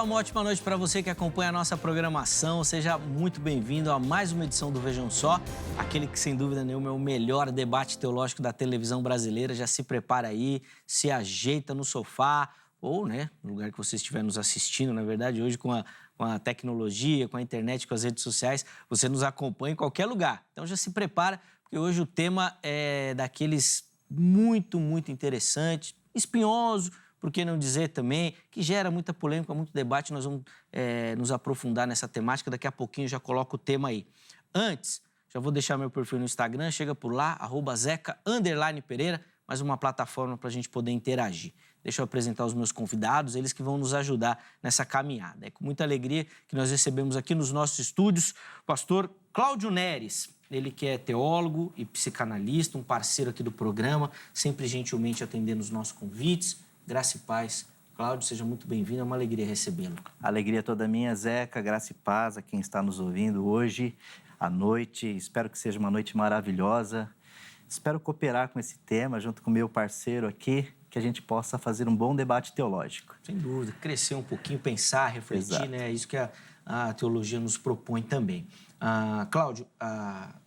Olá, uma ótima noite para você que acompanha a nossa programação. Seja muito bem-vindo a mais uma edição do Vejam Só, aquele que, sem dúvida nenhuma, é o melhor debate teológico da televisão brasileira. Já se prepara aí, se ajeita no sofá ou, no lugar que você estiver nos assistindo, na verdade, hoje com a tecnologia, com a internet, com as redes sociais, você nos acompanha em qualquer lugar. Então já se prepara, porque hoje o tema é daqueles muito interessante, espinhoso, por que não dizer também, que gera muita polêmica, muito debate. Nós vamos nos aprofundar nessa temática. Daqui a pouquinho já coloco o tema aí. Antes, já vou deixar meu perfil no Instagram, chega por lá, @zeca_Pereira, mais uma plataforma para a gente poder interagir. Deixa eu apresentar os meus convidados, eles que vão nos ajudar nessa caminhada. É com muita alegria que nós recebemos aqui nos nossos estúdios o pastor Cláudio Neres. Ele que é teólogo e psicanalista, um parceiro aqui do programa, sempre gentilmente atendendo os nossos convites. Graça e paz. Cláudio, seja muito bem-vindo, é uma alegria recebê-lo. Alegria toda minha, Zeca, graça e paz a quem está nos ouvindo hoje, à noite. Espero que seja uma noite maravilhosa. Espero cooperar com esse tema, junto com o meu parceiro aqui, que a gente possa fazer um bom debate teológico. Sem dúvida, crescer um pouquinho, pensar, refletir, Exato. É isso que a teologia nos propõe também. Cláudio,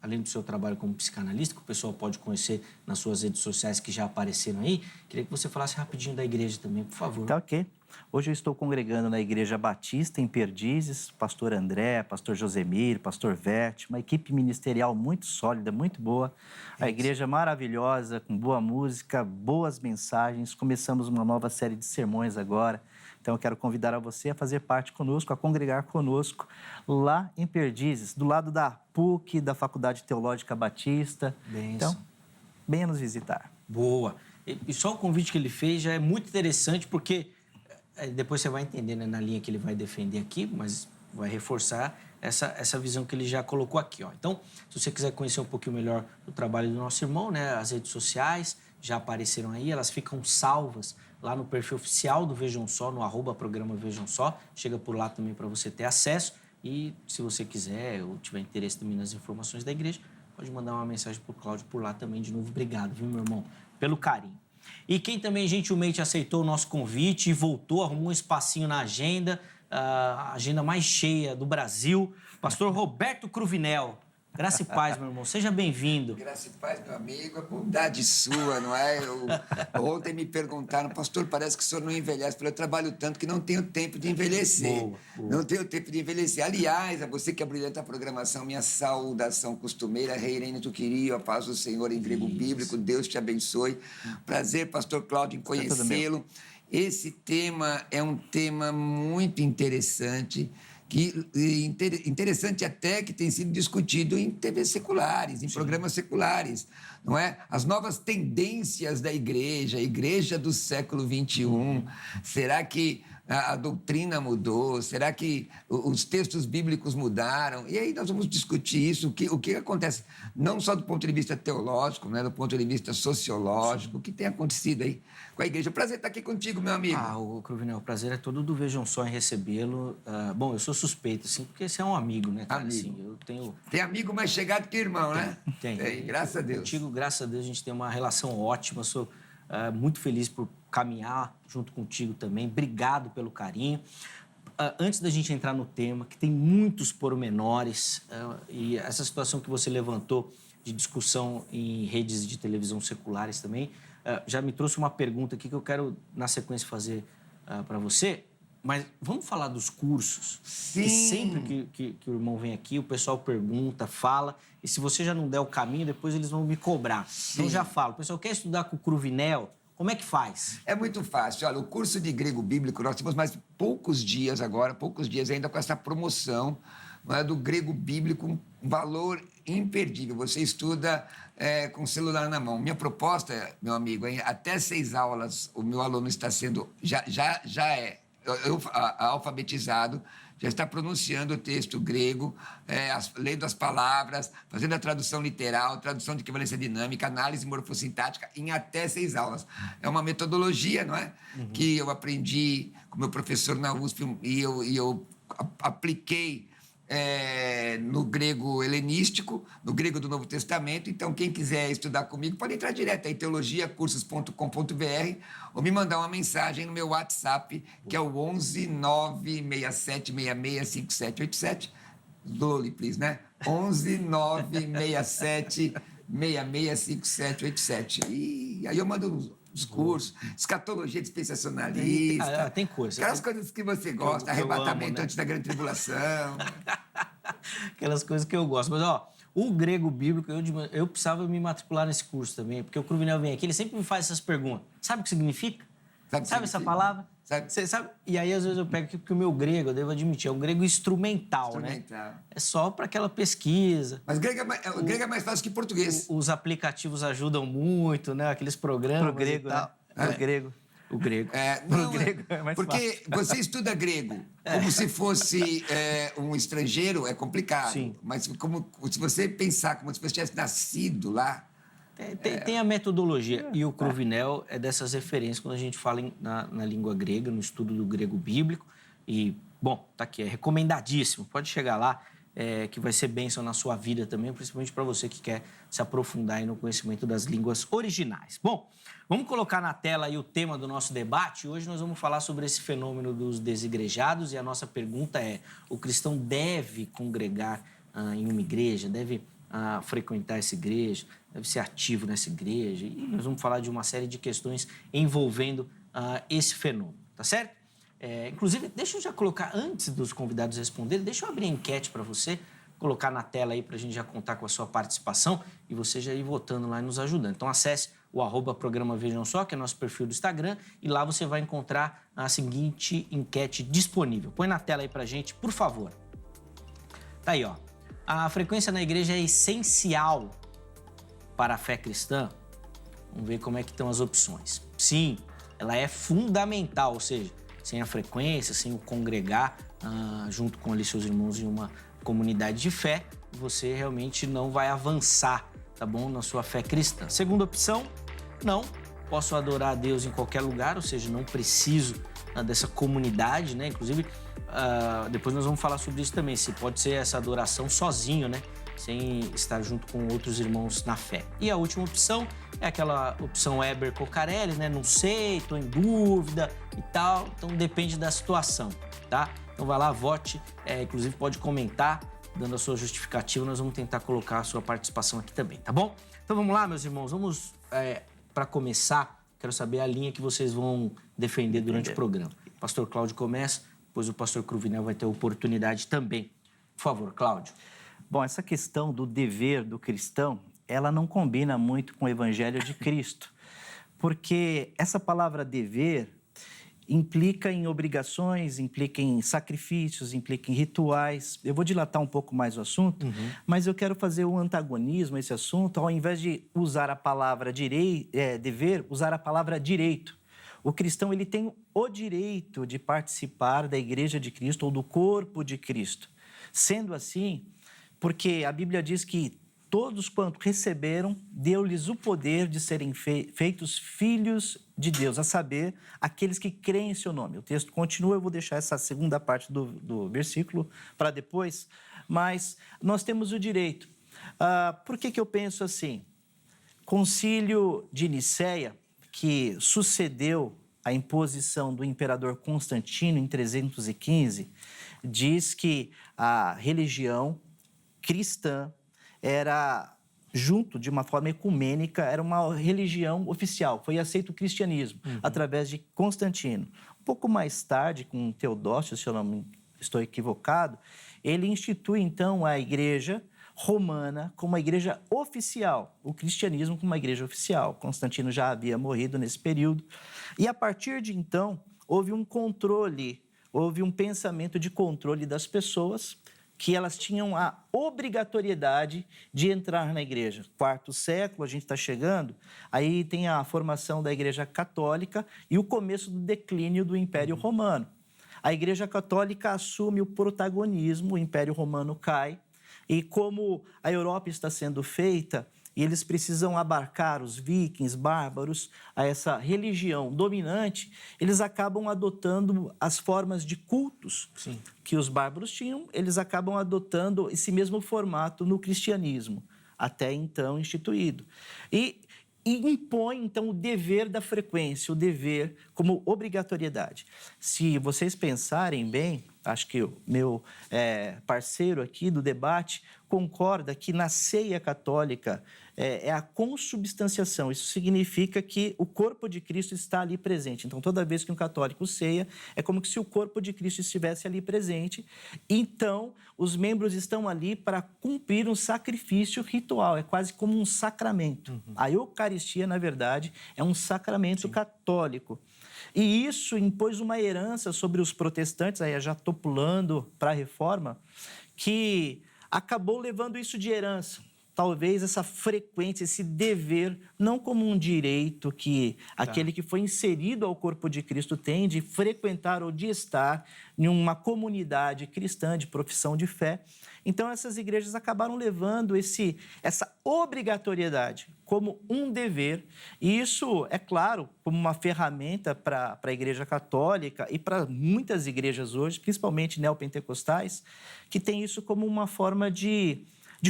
além do seu trabalho como psicanalista, que o pessoal pode conhecer nas suas redes sociais que já apareceram aí, queria que você falasse rapidinho da igreja também, por favor. Tá ok. Hoje eu estou congregando na Igreja Batista, em Perdizes, pastor André, pastor Josemir, pastor Verte, uma equipe ministerial muito sólida, muito boa. A igreja maravilhosa, com boa música, boas mensagens. Começamos uma nova série de sermões agora. Então, eu quero convidar a você a fazer parte conosco, a congregar conosco lá em Perdizes, do lado da PUC, da Faculdade Teológica Batista. Benção. Então, venha nos visitar. Boa. E só o convite que ele fez já é muito interessante, porque depois você vai entender, na linha que ele vai defender aqui, mas vai reforçar essa visão que ele já colocou aqui. Então, se você quiser conhecer um pouquinho melhor o trabalho do nosso irmão, as redes sociais já apareceram aí, elas ficam salvas lá no perfil oficial do Vejam Só, no @programa Vejam Só. Chega por lá também para você ter acesso. E se você quiser ou tiver interesse também nas informações da igreja, pode mandar uma mensagem para o Cláudio por lá também. De novo, obrigado, viu, meu irmão, pelo carinho. E quem também gentilmente aceitou o nosso convite e voltou, arrumou um espacinho na agenda, a agenda mais cheia do Brasil, pastor Roberto Cruvinel. Graça e paz, meu irmão. Seja bem-vindo. Graça e paz, meu amigo. É bondade sua, não é? Ontem me perguntaram, pastor, parece que o senhor não envelhece. Eu trabalho tanto que não tenho tempo de envelhecer. Boa. Não tenho tempo de envelhecer. Aliás, a você que abrilhanta a programação, minha saudação costumeira, Reirene tu queria, a paz do Senhor em grego bíblico, Deus te abençoe. Prazer, pastor Cláudio, em conhecê-lo. Esse tema é um tema muito interessante, interessante até que tem sido discutido em TVs seculares, em programas seculares, não é? As novas tendências da igreja, a igreja do século XXI. Será que a doutrina mudou? Será que os textos bíblicos mudaram? E aí nós vamos discutir isso, o que acontece, não só do ponto de vista teológico, do ponto de vista sociológico, o que tem acontecido aí com a igreja. Prazer estar aqui contigo, meu amigo. O Cruvinel, o prazer é todo do Vejam Só em recebê-lo. Bom, eu sou suspeito, assim, porque você é um amigo, né, cara? Amigo. Assim, eu tenho... Tem amigo mais chegado que irmão, né? Tem. Graças a Deus. Contigo, graças a Deus, a gente tem uma relação ótima. Sou muito feliz por caminhar junto contigo também. Obrigado pelo carinho. Antes da gente entrar no tema, que tem muitos pormenores, e essa situação que você levantou de discussão em redes de televisão seculares também, já me trouxe uma pergunta aqui que eu quero, na sequência, fazer para você. Mas vamos falar dos cursos? Sim. Que sempre que o irmão vem aqui, o pessoal pergunta, fala, e se você já não der o caminho, depois eles vão me cobrar. Sim. Então, já falo. O pessoal quer estudar com o Cruvinel, como é que faz? É muito fácil. Olha, o curso de grego bíblico, nós temos mais poucos dias ainda com essa promoção, do grego bíblico, um valor imperdível. Você estuda com o celular na mão. Minha proposta, meu amigo, é até 6 aulas, o meu aluno está sendo, já é alfabetizado, já está pronunciando o texto grego, lendo as palavras, fazendo a tradução literal, tradução de equivalência dinâmica, análise morfossintática, em até 6 aulas. É uma metodologia, não é? Que eu aprendi com meu professor na USP e eu apliquei no grego helenístico, no grego do Novo Testamento. Então, quem quiser estudar comigo pode entrar direto aí, teologiacursos.com.br, ou me mandar uma mensagem no meu WhatsApp, que é o 11 967 66 5787. Slowly, please, né? 11 967 66 5787. E aí eu mando os cursos, escatologia dispensacionalista. Tem coisa. Aquelas coisas que você gosta, arrebatamento amo, né? antes da grande tribulação. Aquelas coisas que eu gosto. Mas, o grego bíblico, eu precisava me matricular nesse curso também, porque o Cruvinel vem aqui, ele sempre me faz essas perguntas. Sabe o que significa? Sabe essa palavra? Sabe? Você sabe? E aí, às vezes, eu pego aqui, porque o meu grego, eu devo admitir, é um grego instrumental, né? É só para aquela pesquisa. Mas o grego é mais fácil que português. Os aplicativos ajudam muito, né? Aqueles programas. Pro grego, e tal. né? Pro grego. O grego. Não, grego é mais porque você estuda grego como se fosse um estrangeiro, é complicado. Sim. Mas se você pensar como se você tivesse nascido lá... Tem a metodologia. E o Cruvinel é dessas referências quando a gente fala na língua grega, no estudo do grego bíblico. E, bom, tá aqui, é recomendadíssimo. Pode chegar lá, que vai ser bênção na sua vida também, principalmente para você que quer se aprofundar aí no conhecimento das línguas originais. Bom, vamos colocar na tela aí o tema do nosso debate. Hoje nós vamos falar sobre esse fenômeno dos desigrejados e a nossa pergunta é: o cristão deve congregar em uma igreja? Deve frequentar essa igreja? Deve ser ativo nessa igreja? E nós vamos falar de uma série de questões envolvendo esse fenômeno, tá certo? Inclusive, deixa eu já colocar, antes dos convidados responderem, deixa eu abrir a enquete para você, colocar na tela aí para a gente já contar com a sua participação e você já ir votando lá e nos ajudando. Então, acesse o @programa Vejam Só, que é nosso perfil do Instagram, e lá você vai encontrar a seguinte enquete disponível. Põe na tela aí para a gente, por favor. Tá aí, ó. A frequência na igreja é essencial para a fé cristã? Vamos ver como é que estão as opções. Sim, ela é fundamental, ou seja, sem a frequência, sem o congregar junto com ali seus irmãos em uma comunidade de fé, você realmente não vai avançar, tá bom, na sua fé cristã. Segunda opção, não. Posso adorar a Deus em qualquer lugar, ou seja, não preciso dessa comunidade, né? Inclusive, depois nós vamos falar sobre isso também, se pode ser essa adoração sozinho, né? Sem estar junto com outros irmãos na fé. E a última opção é aquela opção Heber Cocarelli, né? Não sei, estou em dúvida e tal. Então, depende da situação, tá? Então, vai lá, vote. Inclusive, pode comentar, dando a sua justificativa. Nós vamos tentar colocar a sua participação aqui também, tá bom? Então, vamos lá, meus irmãos. Vamos, para começar, quero saber a linha que vocês vão defender durante o programa. O pastor Cláudio começa, depois o pastor Cruvinel vai ter a oportunidade também. Por favor, Cláudio. Bom, essa questão do dever do cristão, ela não combina muito com o Evangelho de Cristo, porque essa palavra dever implica em obrigações, implica em sacrifícios, implica em rituais. Eu vou dilatar um pouco mais o assunto, mas eu quero fazer um antagonismo a esse assunto, ao invés de usar a palavra dever, usar a palavra direito. O cristão, ele tem o direito de participar da Igreja de Cristo ou do corpo de Cristo. Sendo assim, porque a Bíblia diz que todos quanto receberam, deu-lhes o poder de serem feitos filhos de Deus, a saber, aqueles que creem em seu nome. O texto continua, eu vou deixar essa segunda parte do versículo para depois, mas nós temos o direito. Por que eu penso assim? Concílio de Nicéia, que sucedeu a imposição do imperador Constantino em 315, diz que a religião cristã era, junto de uma forma ecumênica, era uma religião oficial. Foi aceito o cristianismo através de Constantino. Um pouco mais tarde, com Teodósio, se eu não estou equivocado, ele institui, então, a igreja romana como uma igreja oficial, o cristianismo como uma igreja oficial. Constantino já havia morrido nesse período. E, a partir de então, houve um controle, houve um pensamento de controle das pessoas, que elas tinham a obrigatoriedade de entrar na igreja. Quarto século, a gente está chegando, aí tem a formação da Igreja Católica e o começo do declínio do Império Romano. A Igreja Católica assume o protagonismo, o Império Romano cai, e como a Europa está sendo feita, e eles precisam abarcar os vikings, bárbaros, a essa religião dominante, eles acabam adotando as formas de cultos Sim. que os bárbaros tinham, eles acabam adotando esse mesmo formato no cristianismo, até então instituído. E impõe, então, o dever da frequência, o dever como obrigatoriedade. Se vocês pensarem bem, acho que o meu parceiro aqui do debate concorda que na ceia católica é a consubstanciação. Isso significa que o corpo de Cristo está ali presente. Então, toda vez que um católico ceia, é como se o corpo de Cristo estivesse ali presente. Então, os membros estão ali para cumprir um sacrifício ritual. É quase como um sacramento. A Eucaristia, na verdade, é um sacramento católico. E isso impôs uma herança sobre os protestantes, aí eu já estou pulando para a Reforma, que acabou levando isso de herança. Talvez essa frequência, esse dever, não como um direito que aquele que foi inserido ao corpo de Cristo tem de frequentar ou de estar em uma comunidade cristã de profissão de fé. Então, essas igrejas acabaram levando essa obrigatoriedade como um dever. E isso, é claro, como uma ferramenta para a Igreja Católica e para muitas igrejas hoje, principalmente neopentecostais, que tem isso como uma forma de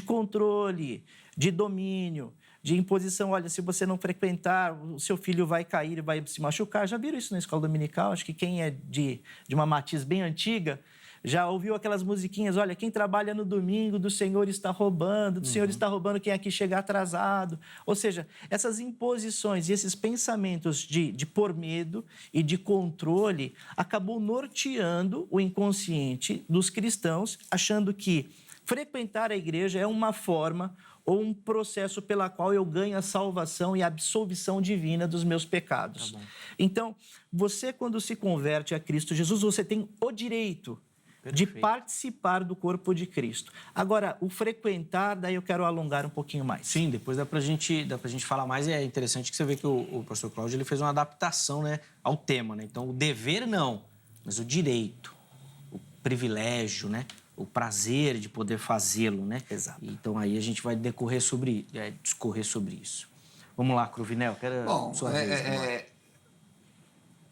controle, de domínio, de imposição. Olha, se você não frequentar, o seu filho vai cair e vai se machucar. Já viram isso na escola dominical? Acho que quem é de uma matiz bem antiga já ouviu aquelas musiquinhas, olha, quem trabalha no domingo do Senhor está roubando, do Senhor está roubando quem aqui chega atrasado. Ou seja, essas imposições e esses pensamentos de pôr medo e de controle acabou norteando o inconsciente dos cristãos, achando que frequentar a igreja é uma forma ou um processo pela qual eu ganho a salvação e a absolvição divina dos meus pecados. Tá bom. Então, você, quando se converte a Cristo Jesus, você tem o direito de participar do corpo de Cristo. Agora, o frequentar, daí eu quero alongar um pouquinho mais. Sim, depois dá pra gente falar mais. E é interessante que você vê que o pastor Cláudio ele fez uma adaptação, né, ao tema, né? Então, o dever não, mas o direito, o privilégio, né? O prazer de poder fazê-lo, né? Exato. Então, aí a gente vai discorrer sobre isso. Vamos lá, Cruvinel, quero sua vez.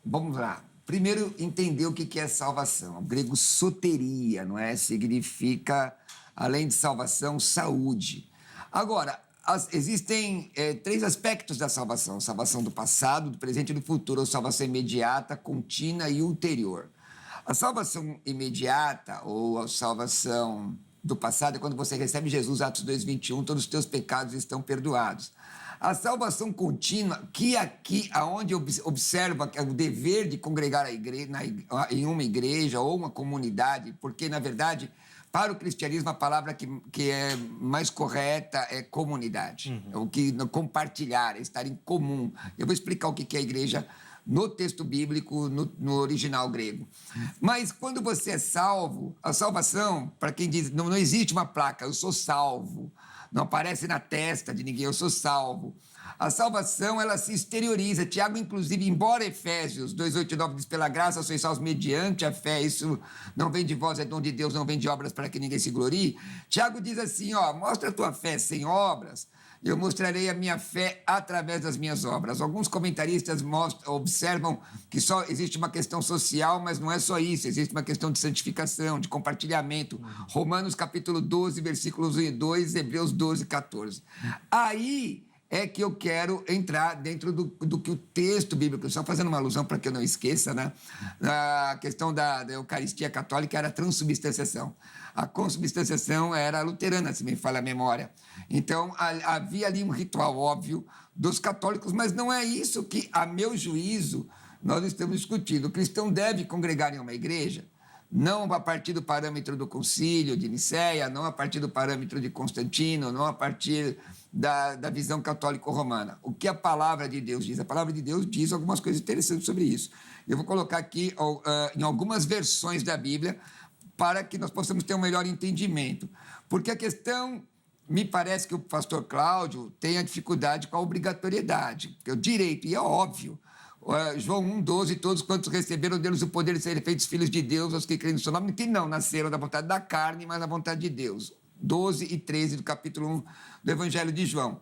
Vamos lá. Primeiro, entender o que é salvação. O grego soteria, não é? Significa, além de salvação, saúde. Agora, existem 3 aspectos da salvação. Salvação do passado, do presente e do futuro. Ou salvação imediata, contínua e ulterior. A salvação imediata ou a salvação do passado é quando você recebe Jesus, Atos 2:21, todos os teus pecados estão perdoados. A salvação contínua, que aqui, aonde observa o dever de congregar em uma igreja ou uma comunidade, porque, na verdade, para o cristianismo, a palavra que é mais correta é comunidade. É o que compartilhar, é estar em comum. Eu vou explicar o que é a igreja no texto bíblico, no original grego. Mas quando você é salvo, a salvação, para quem diz, não existe uma placa, eu sou salvo. Não aparece na testa de ninguém, eu sou salvo. A salvação, ela se exterioriza. Tiago, inclusive, embora Efésios 2:8-9 diz, pela graça sois salvos mediante a fé, isso não vem de vós, é dom de Deus, não vem de obras para que ninguém se glorie. Tiago diz assim, mostra a tua fé sem obras, eu mostrarei a minha fé através das minhas obras. Alguns comentaristas observam que só existe uma questão social, mas não é só isso. Existe uma questão de santificação, de compartilhamento. Romanos capítulo 12, versículos 1 e 2, Hebreus 12, 14. Aí é que eu quero entrar dentro do que o texto bíblico, só fazendo uma alusão para que eu não esqueça, né? A questão da Eucaristia católica era a transubstanciação. A consubstanciação era luterana, se me falha a memória. Então, havia ali um ritual óbvio dos católicos, mas não é isso que, a meu juízo, nós estamos discutindo. O cristão deve congregar em uma igreja, não a partir do parâmetro do concílio de Nicéia, não a partir do parâmetro de Constantino, não a partir da visão católico-romana. O que a palavra de Deus diz? A palavra de Deus diz algumas coisas interessantes sobre isso. Eu vou colocar aqui em algumas versões da Bíblia para que nós possamos ter um melhor entendimento. Porque a questão, me parece que o pastor Cláudio tem a dificuldade com a obrigatoriedade, porque o direito, e é óbvio, João 1:12, todos quantos receberam deles o poder de serem feitos filhos de Deus, aos que creem no seu nome, que não nasceram da vontade da carne, mas da vontade de Deus. 12 e 13 do capítulo 1 do Evangelho de João.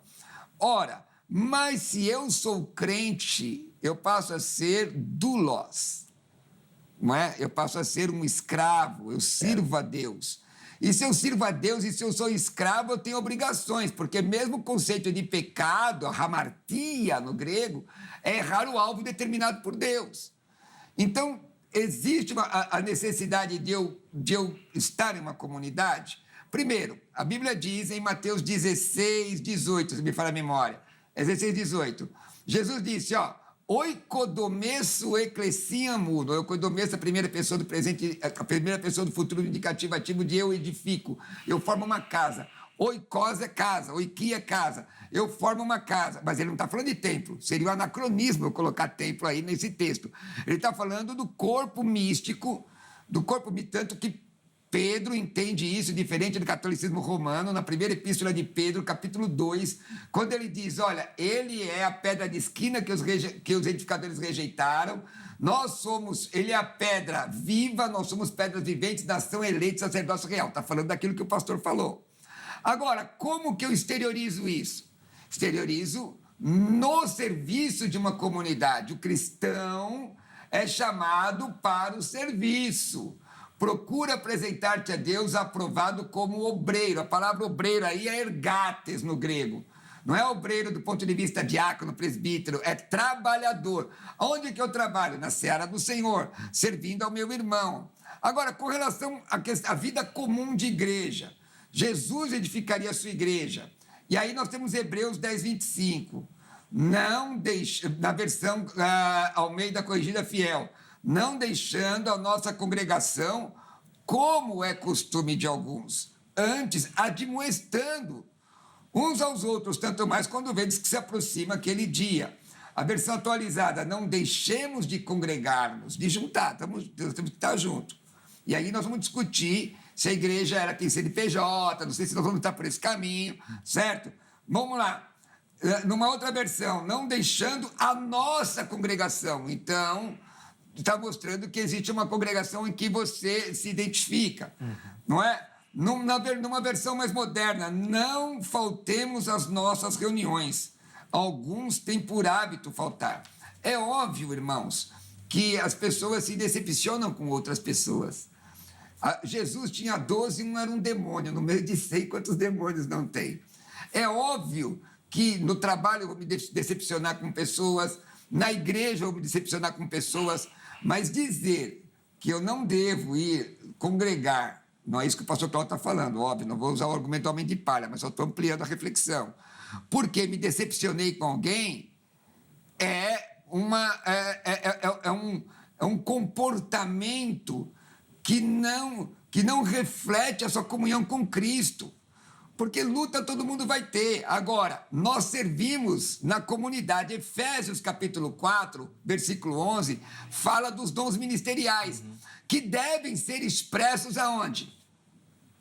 Ora, mas se eu sou crente, eu passo a ser doulos, não é? Eu passo a ser um escravo, eu sirvo a Deus. E se eu sirvo a Deus e se eu sou escravo, eu tenho obrigações, porque mesmo o conceito de pecado, a hamartia no grego, é errar o alvo determinado por Deus. Então, existe a necessidade de eu estar em uma comunidade? Primeiro, a Bíblia diz em Mateus 16, 18, se me fala a memória, 16, 18, Jesus disse, oikodomesso ecclesiam, oikodomesso é a primeira pessoa do presente, a primeira pessoa do futuro indicativo ativo de eu edifico, eu formo uma casa. Oikos é casa, oikia é casa, eu formo uma casa. Mas ele não está falando de templo, seria um anacronismo eu colocar templo aí nesse texto. Ele está falando do corpo místico, tanto que Pedro entende isso, diferente do catolicismo romano, na primeira epístola de Pedro, capítulo 2, quando ele diz, olha, ele é a pedra de esquina que os edificadores rejeitaram, ele é a pedra viva, nós somos pedras viventes, nação eleita, sacerdócio real. Está falando daquilo que o pastor falou. Agora, como que eu exteriorizo isso? Exteriorizo no serviço de uma comunidade. O cristão é chamado para o serviço. Procura apresentar-te a Deus aprovado como obreiro. A palavra obreiro aí é ergates no grego. Não é obreiro do ponto de vista diácono, presbítero, é trabalhador. Onde que eu trabalho? Na seara do Senhor, servindo ao meu irmão. Agora, com relação à vida comum de igreja, Jesus edificaria a sua igreja. E aí nós temos Hebreus 10, 25. Na versão Almeida Corrigida Fiel, não deixando a nossa congregação, como é costume de alguns, antes admoestando uns aos outros, tanto mais quando vês que se aproxima aquele dia. A versão atualizada, não deixemos de congregar-nos, de juntar, temos que estar juntos. E aí nós vamos discutir se a igreja tem CNPJ, não sei se nós vamos estar por esse caminho, certo? Vamos lá. Numa outra versão, não deixando a nossa congregação. Então, está mostrando que existe uma congregação em que você se identifica, não é? Numa versão mais moderna, não faltemos às nossas reuniões. Alguns têm por hábito faltar. É óbvio, irmãos, que as pessoas se decepcionam com outras pessoas. Jesus tinha 12 e um era um demônio, no meio de 100, quantos demônios não tem? É óbvio que no trabalho eu vou me decepcionar com pessoas, na igreja eu vou me decepcionar com pessoas, mas dizer que eu não devo ir congregar, não é isso que o pastor Cláudio está falando, óbvio, não vou usar o argumento homem de palha, mas só estou ampliando a reflexão. Porque me decepcionei com alguém é um comportamento que não reflete a sua comunhão com Cristo. Porque luta todo mundo vai ter. Agora, nós servimos na comunidade. Efésios capítulo 4, versículo 11, fala dos dons ministeriais, que devem ser expressos aonde?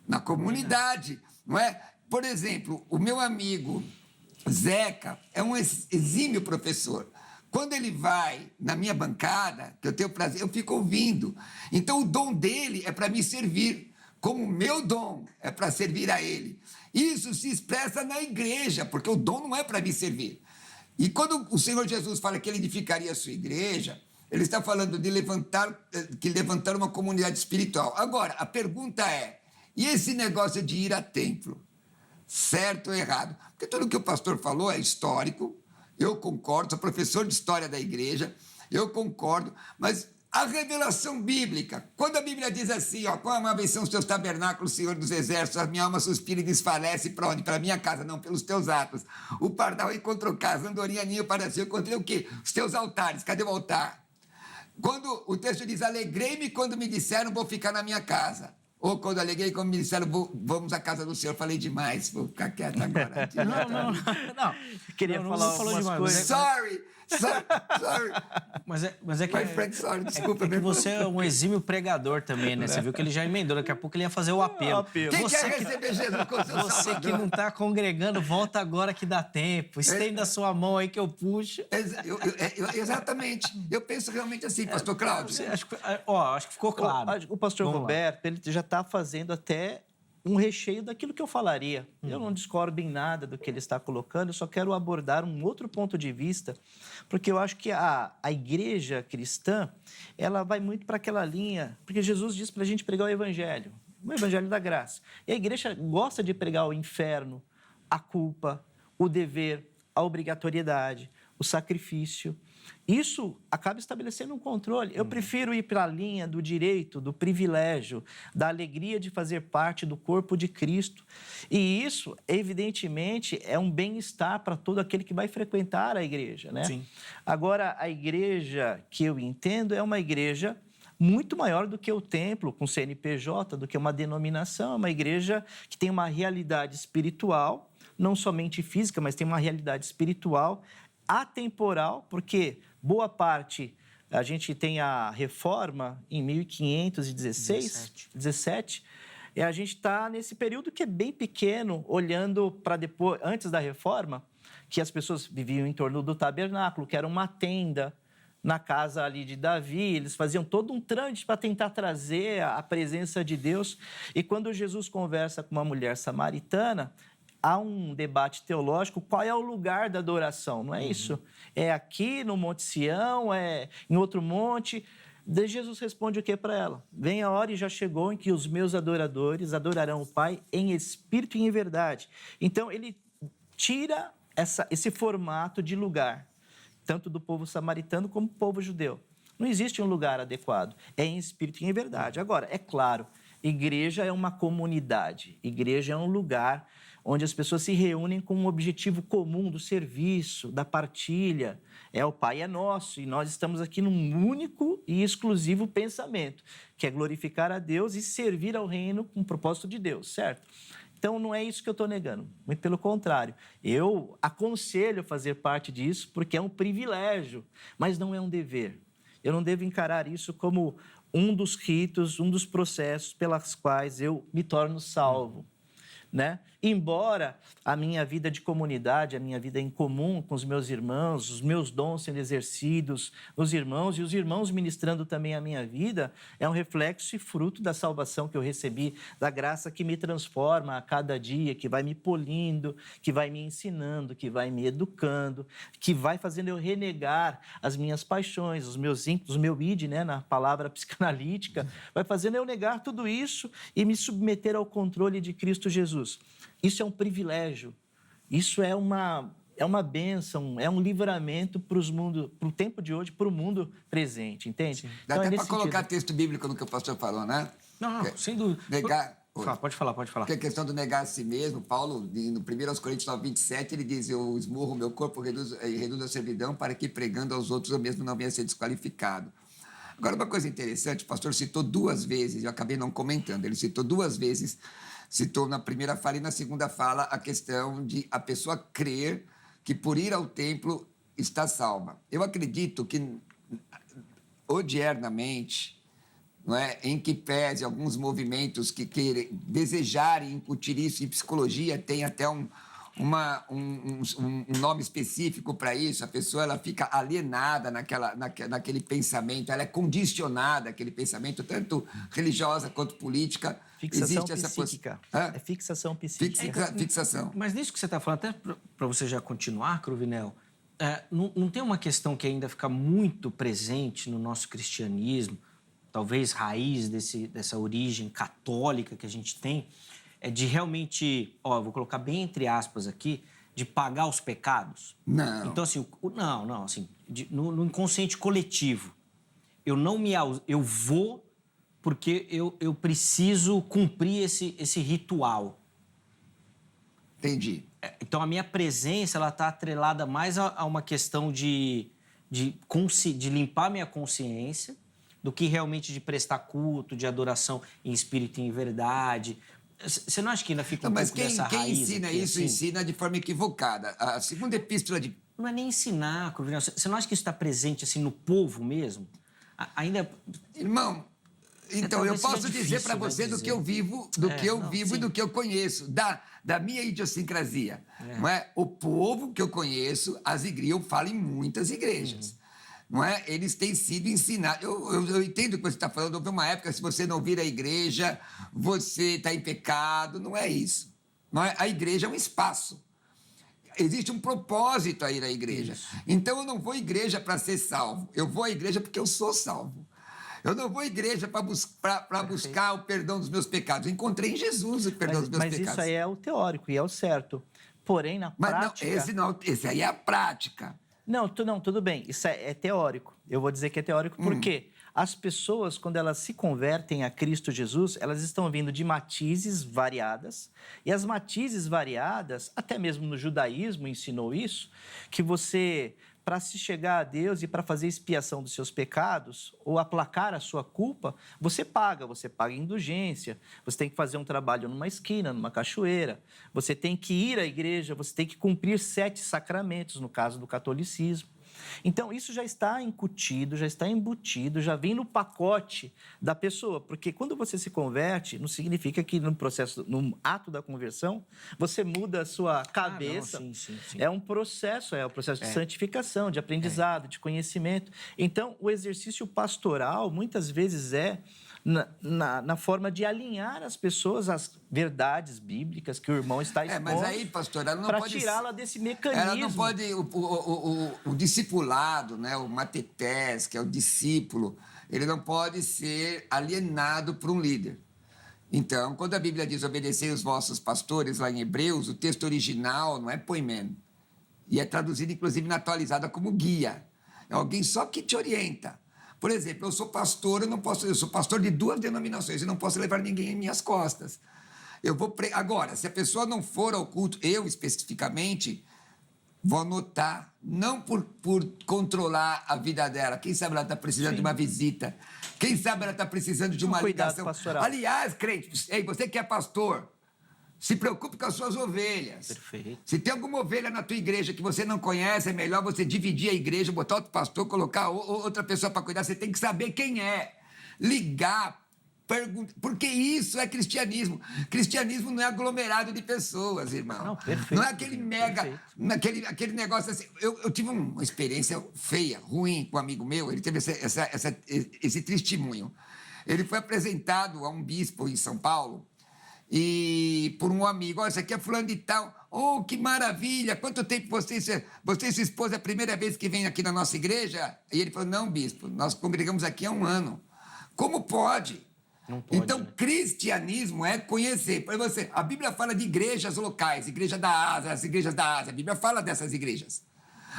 Na comunidade, não é? Por exemplo, o meu amigo Zeca é um exímio professor. Quando ele vai na minha bancada, que eu tenho prazer, eu fico ouvindo. Então, o dom dele é para me servir, como o meu dom é para servir a ele. Isso se expressa na igreja, porque o dom não é para me servir. E quando o Senhor Jesus fala que ele edificaria a sua igreja, ele está falando de levantar uma comunidade espiritual. Agora, a pergunta é, e esse negócio de ir a templo? Certo ou errado? Porque tudo que o pastor falou é histórico, eu concordo, sou professor de história da igreja, eu concordo, mas a revelação bíblica, quando a Bíblia diz assim, quão amáveis são os teus tabernáculos, Senhor dos exércitos, a minha alma suspira e desfalece, para onde? Para a minha casa, não, pelos teus atos. O pardal encontrou casa, andorinha ninho para si, eu encontrei o quê? Os teus altares, cadê o altar? Quando o texto diz, alegrei-me quando me disseram, vou ficar na minha casa. Ou quando alegrei, quando me disseram, vamos à casa do Senhor. Falei demais, vou ficar quieto agora. Não. Queria falar algumas coisas. Sorry. Mas é que... My friend, sorry, desculpa. É que você é um exímio pregador também, né? Você viu que ele já emendou, daqui a pouco ele ia fazer o apelo. Quem quer receber Jesus com seu Você Salvador? que não está congregando, volta agora que dá tempo. Estenda a sua mão aí que eu puxo. Exatamente. Eu penso realmente assim, pastor Cláudio. Acho que ficou claro. O pastor Vamos lá. Roberto, ele já está fazendo até um recheio daquilo que eu falaria. Eu não discordo em nada do que ele está colocando, eu só quero abordar um outro ponto de vista, porque eu acho que a igreja cristã, ela vai muito para aquela linha, porque Jesus disse para a gente pregar o evangelho da graça. E a igreja gosta de pregar o inferno, a culpa, o dever, a obrigatoriedade, o sacrifício. Isso acaba estabelecendo um controle. Eu prefiro ir para a linha do direito, do privilégio, da alegria de fazer parte do corpo de Cristo. E isso, evidentemente, é um bem-estar para todo aquele que vai frequentar a igreja, né? Sim. Agora, a igreja que eu entendo é uma igreja muito maior do que o templo, com CNPJ, do que uma denominação. É uma igreja que tem uma realidade espiritual, não somente física, mas tem uma realidade espiritual, atemporal, porque boa parte, a gente tem a reforma em 1517, e a gente está nesse período que é bem pequeno, olhando para depois, antes da reforma, que as pessoas viviam em torno do tabernáculo, que era uma tenda na casa ali de Davi, eles faziam todo um trâmite para tentar trazer a presença de Deus, e quando Jesus conversa com uma mulher samaritana, há um debate teológico, qual é o lugar da adoração, não é isso? É aqui no Monte Sião, é em outro monte? Daí Jesus responde o que para ela? Vem a hora e já chegou em que os meus adoradores adorarão o Pai em espírito e em verdade. Então, ele tira esse formato de lugar, tanto do povo samaritano como do povo judeu. Não existe um lugar adequado, é em espírito e em verdade. Agora, é claro, igreja é uma comunidade, igreja é um lugar onde as pessoas se reúnem com um objetivo comum do serviço, da partilha. O Pai é nosso e nós estamos aqui num único e exclusivo pensamento, que é glorificar a Deus e servir ao reino com o propósito de Deus, certo? Então, não é isso que eu estou negando, muito pelo contrário. Eu aconselho fazer parte disso porque é um privilégio, mas não é um dever. Eu não devo encarar isso como um dos ritos, um dos processos pelas quais eu me torno salvo, né? Embora a minha vida de comunidade, a minha vida em comum com os meus irmãos, os meus dons sendo exercidos nos irmãos e os irmãos ministrando também a minha vida, é um reflexo e fruto da salvação que eu recebi, da graça que me transforma a cada dia, que vai me polindo, que vai me ensinando, que vai me educando, que vai fazendo eu renegar as minhas paixões, os meus ímpetos, o meu id, né, na palavra psicanalítica, vai fazendo eu negar tudo isso e me submeter ao controle de Cristo Jesus. Isso é um privilégio, isso é uma bênção, é um livramento para o tempo de hoje, para o mundo presente, entende? Dá Então, até para colocar texto bíblico no que o pastor falou, né? Não, sem dúvida. Negar... Pode falar. Porque a questão do negar a si mesmo, Paulo, no 1 Coríntios 9:27, ele diz, eu esmurro o meu corpo e reduzo a servidão para que, pregando aos outros, eu mesmo não venha a ser desqualificado. Agora, uma coisa interessante, o pastor citou 2 vezes, eu acabei não comentando, ele citou 2 vezes, citou na primeira fala e na segunda fala a questão de a pessoa crer que por ir ao templo está salva. Eu acredito que, odiernamente, não é, em que pese alguns movimentos que querem desejarem incutir isso, e psicologia tem até um nome específico para isso, a pessoa ela fica alienada naquele pensamento, ela é condicionada àquele pensamento, tanto religiosa quanto política. Fixação Existe psíquica. Essa... É fixação psíquica. Fixação. Mas nisso que você está falando, até para você já continuar, Cruvinel, não tem uma questão que ainda fica muito presente no nosso cristianismo, talvez raiz dessa origem católica que a gente tem, é de realmente, eu vou colocar bem entre aspas aqui, de pagar os pecados? Não. Então, assim, assim, no inconsciente coletivo, eu vou porque eu preciso cumprir esse ritual. Entendi. Então, a minha presença, ela está atrelada mais a uma questão de limpar minha consciência do que realmente de prestar culto, de adoração em espírito e em verdade. Você não acha que ainda fica um pouco dessa raiz? Mas quem ensina aqui, isso, assim? ensina de forma equivocada. A segunda epístola de... Não é nem ensinar, Cruvinel. Você não acha que isso está presente assim no povo mesmo? Ainda... Irmão, então eu talvez posso seja dizer para difícil, você né, do que eu vivo, sim. e do que eu conheço, da minha idiosincrasia. Não é? O povo que eu conheço, eu falo em muitas igrejas. não é? Eles têm sido ensinados. Eu entendo o que você está falando. Houve uma época, se você não vir à igreja, você está em pecado. Não é isso. Não é? A igreja é um espaço. Existe um propósito a ir à igreja. Isso. Então, eu não vou à igreja para ser salvo. Eu vou à igreja porque eu sou salvo. Eu não vou à igreja para buscar o perdão dos meus pecados. Eu encontrei em Jesus o perdão dos meus pecados. Mas isso aí é o teórico e é o certo. Porém, na prática... Não, esse aí é a prática. Não, tudo bem. Isso é teórico. Eu vou dizer que é teórico porque as pessoas, quando elas se convertem a Cristo Jesus, elas estão vindo de matizes variadas. E as matizes variadas, até mesmo no judaísmo ensinou isso, que você, para se chegar a Deus e para fazer expiação dos seus pecados ou aplacar a sua culpa, você paga indulgência, você tem que fazer um trabalho numa esquina, numa cachoeira, você tem que ir à igreja, você tem que cumprir 7 sacramentos, no caso do catolicismo. Então, isso já está incutido, já está embutido, já vem no pacote da pessoa. Porque quando você se converte, não significa que no ato da conversão, você muda a sua cabeça. Não, sim. É um processo de santificação, de aprendizado, de conhecimento. Então, o exercício pastoral, muitas vezes, na forma de alinhar as pessoas às verdades bíblicas que o irmão está expondo. Mas aí, pastor, ela não para pode tirá-la desse mecanismo. Ela não pode... O discipulado, né, o matetés, que é o discípulo, ele não pode ser alienado por um líder. Então, quando a Bíblia diz obedecei os vossos pastores, lá em Hebreus, o texto original não é poimen. E é traduzido, inclusive, na atualizada como guia. É alguém só que te orienta. Por exemplo, eu sou pastor, eu sou pastor de 2 denominações, eu não posso levar ninguém em minhas costas. Agora, se a pessoa não for ao culto, eu especificamente, vou anotar, não por controlar a vida dela. Quem sabe ela está precisando de uma visita. Quem sabe ela está precisando de uma ligação. Pastoral. Aliás, crente, você que é pastor, se preocupe com as suas ovelhas. Perfeito. Se tem alguma ovelha na tua igreja que você não conhece, é melhor você dividir a igreja, botar outro pastor, colocar outra pessoa para cuidar. Você tem que saber quem é. Ligar, perguntar. Porque isso é cristianismo. Cristianismo não é aglomerado de pessoas, irmão. Não, perfeito. Não é aquele mega... Aquele negócio assim... Eu tive uma experiência feia, ruim com um amigo meu. Ele teve esse testemunho. Ele foi apresentado a um bispo em São Paulo, e por um amigo, esse aqui é fulano de tal. Oh, que maravilha! Quanto tempo você e sua esposa é a primeira vez que vem aqui na nossa igreja? E ele falou, não, bispo, nós congregamos aqui há 1 ano. Como pode? Não pode, então, né? Cristianismo é conhecer. Para você, a Bíblia fala de igrejas locais, igreja da Ásia, as igrejas da Ásia. A Bíblia fala dessas igrejas.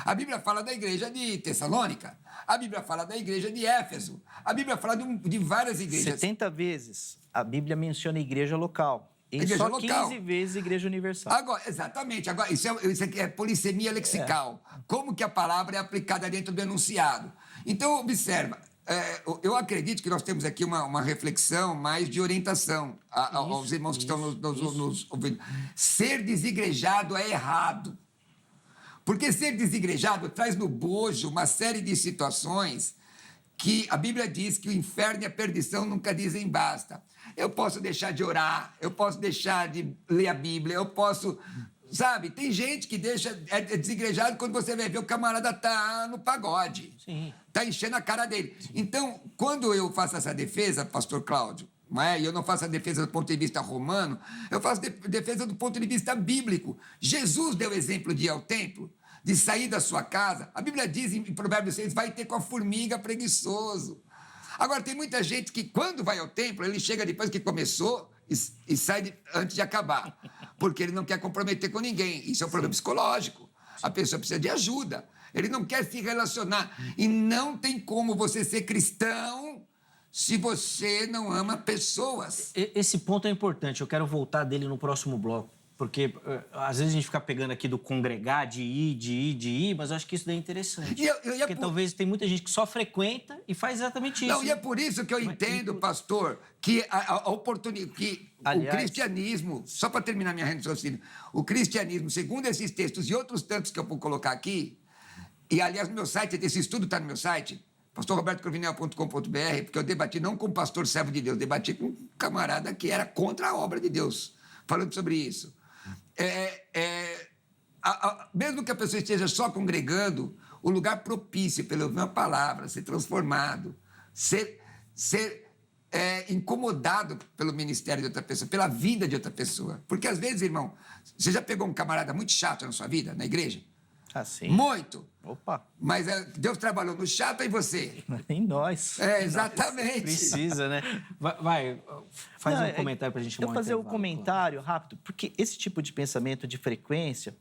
A Bíblia fala da igreja de Tessalônica. A Bíblia fala da igreja de Éfeso. A Bíblia fala de várias igrejas. 70 vezes a Bíblia menciona igreja local. E igreja só local. 15 vezes igreja universal. Agora, exatamente. Agora, isso aqui é polissemia lexical. Como que a palavra é aplicada dentro do enunciado. Então, observa. Eu acredito que nós temos aqui uma reflexão mais de orientação aos irmãos que estão nos ouvindo. Ser desigrejado é errado. Porque ser desigrejado traz no bojo uma série de situações que a Bíblia diz que o inferno e a perdição nunca dizem basta. Eu posso deixar de orar, eu posso deixar de ler a Bíblia, eu posso... Sabe, tem gente que é desigrejado quando você vai ver o camarada tá no pagode. Sim. Tá enchendo a cara dele. Então, quando eu faço essa defesa, pastor Cláudio, e eu não faço a defesa do ponto de vista romano, eu faço defesa do ponto de vista bíblico. Jesus deu exemplo de ir ao templo, de sair da sua casa. A Bíblia diz em Provérbios 6, vai ter com a formiga preguiçoso. Agora, tem muita gente que, quando vai ao templo, ele chega depois que começou e sai antes de acabar, porque ele não quer comprometer com ninguém. Isso é um problema psicológico. A pessoa precisa de ajuda. Ele não quer se relacionar. E não tem como você ser cristão se você não ama pessoas. Esse ponto é importante. Eu quero voltar dele no próximo bloco. Porque às vezes a gente fica pegando aqui do congregar, de ir, mas eu acho que isso daí é interessante. Porque talvez tem muita gente que só frequenta e faz exatamente isso. Não, e é por isso que eu entendo, pastor, que a oportunidade, que o cristianismo, só para terminar minha raciocínio, o cristianismo, segundo esses textos e outros tantos que eu vou colocar aqui, e aliás, no meu site, esse estudo está no meu site, pastorrobertocrovinel.com.br, porque eu debati não com um pastor servo de Deus, debati com um camarada que era contra a obra de Deus, falando sobre isso. mesmo que a pessoa esteja só congregando, o lugar propício pela uma palavra, ser transformado, ser incomodado pelo ministério de outra pessoa, pela vida de outra pessoa. Porque às vezes, irmão, você já pegou um camarada muito chato na sua vida, na igreja? Assim. Muito. Opa. Mas Deus trabalhou no chato e você? Em nós. Exatamente. Precisa, né? Faz um comentário para a gente chamar Eu fazer um comentário rápido, porque esse tipo de pensamento de frequência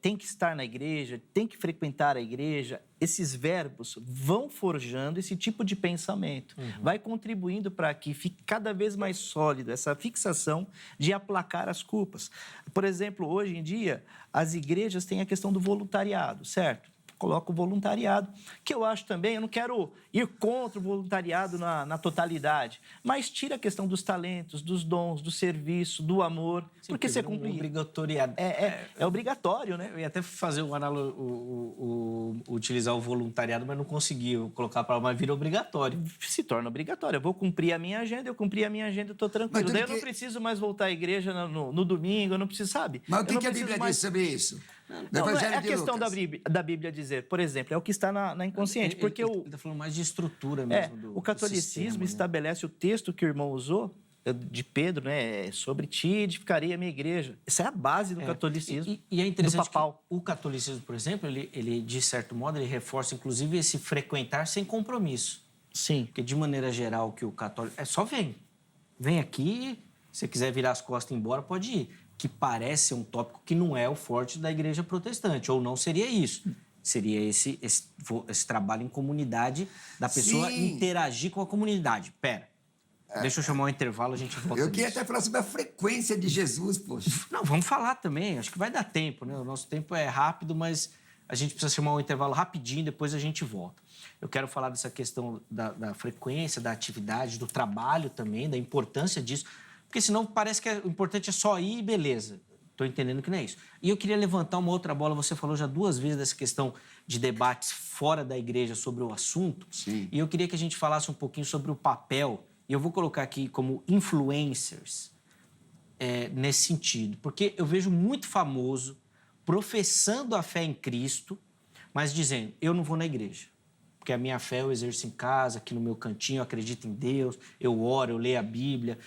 tem que estar na igreja, tem que frequentar a igreja. Esses verbos vão forjando esse tipo de pensamento. Vai contribuindo para que fique cada vez mais sólido essa fixação de aplacar as culpas. Por exemplo, hoje em dia, as igrejas têm a questão do voluntariado, certo? Coloco o voluntariado, que eu acho também, eu não quero ir contra o voluntariado na totalidade, mas tira a questão dos talentos, dos dons, do serviço, do amor, porque você cumpre... Obrigatoriedade. É obrigatório, né? Eu ia até fazer utilizar o voluntariado, mas não consegui colocar a palavra, mas vira obrigatório. Se torna obrigatório. Eu vou cumprir a minha agenda, eu estou tranquilo. Daí eu não preciso mais voltar à igreja no domingo, eu não preciso, sabe? Mas o que a Bíblia diz sobre isso? Não é a questão da Bíblia dizer, por exemplo, é o que está na inconsciente. Porque ele está falando mais de estrutura mesmo. O catolicismo sistema, estabelece o texto que o irmão usou, de Pedro, né? Sobre ti edificarei a minha igreja. Essa é a base do catolicismo. E é interessante do papal. Que o catolicismo, por exemplo, ele, de certo modo, ele reforça, inclusive, esse frequentar sem compromisso. Sim. Porque, de maneira geral, que o católico... só vem. Vem aqui, se quiser virar as costas e ir embora, pode ir. Que parece ser um tópico que não é o forte da igreja protestante, ou não seria isso. Seria esse trabalho em comunidade, da pessoa interagir com a comunidade. Pera, deixa eu chamar um intervalo, a gente volta. Eu queria até falar sobre a frequência de Jesus, poxa. Não, vamos falar também, acho que vai dar tempo, né? O nosso tempo é rápido, mas a gente precisa chamar um intervalo rapidinho, depois a gente volta. Eu quero falar dessa questão da frequência, da atividade, do trabalho também, da importância disso. Porque senão parece que o importante é só ir e beleza. Estou entendendo que não é isso. E eu queria levantar uma outra bola. Você falou já 2 vezes dessa questão de debates fora da igreja sobre o assunto. Sim. E eu queria que a gente falasse um pouquinho sobre o papel. E eu vou colocar aqui como influencers nesse sentido. Porque eu vejo muito famoso professando a fé em Cristo, mas dizendo, eu não vou na igreja. Porque a minha fé eu exerço em casa, aqui no meu cantinho, eu acredito em Deus, eu oro, eu leio a Bíblia...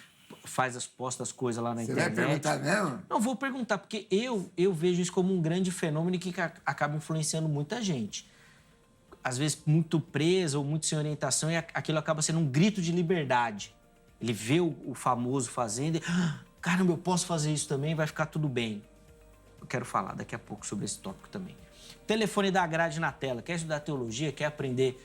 posta as coisas lá na internet. Você vai perguntar mesmo? Não, vou perguntar, porque eu vejo isso como um grande fenômeno que acaba influenciando muita gente. Às vezes muito presa ou muito sem orientação e aquilo acaba sendo um grito de liberdade. Ele vê o famoso fazendo e... caramba, eu posso fazer isso também, vai ficar tudo bem. Eu quero falar daqui a pouco sobre esse tópico também. Telefone da grade na tela. Quer estudar teologia, quer aprender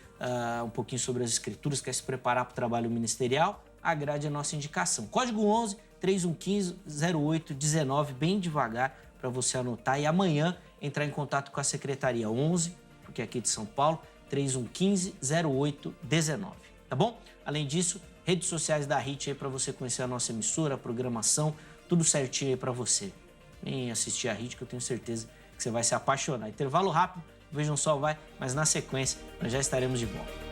um pouquinho sobre as escrituras, quer se preparar para o trabalho ministerial? A grade é a nossa indicação. Código 11 3115 0819, bem devagar para você anotar. E amanhã entrar em contato com a secretaria 11, porque é aqui de São Paulo, 3115 0819, tá bom? Além disso, redes sociais da HIT aí para você conhecer a nossa emissora, a programação, tudo certinho aí para você. Vem assistir a HIT que eu tenho certeza que você vai se apaixonar. Intervalo rápido, Vejam Só vai, mas na sequência nós já estaremos de volta.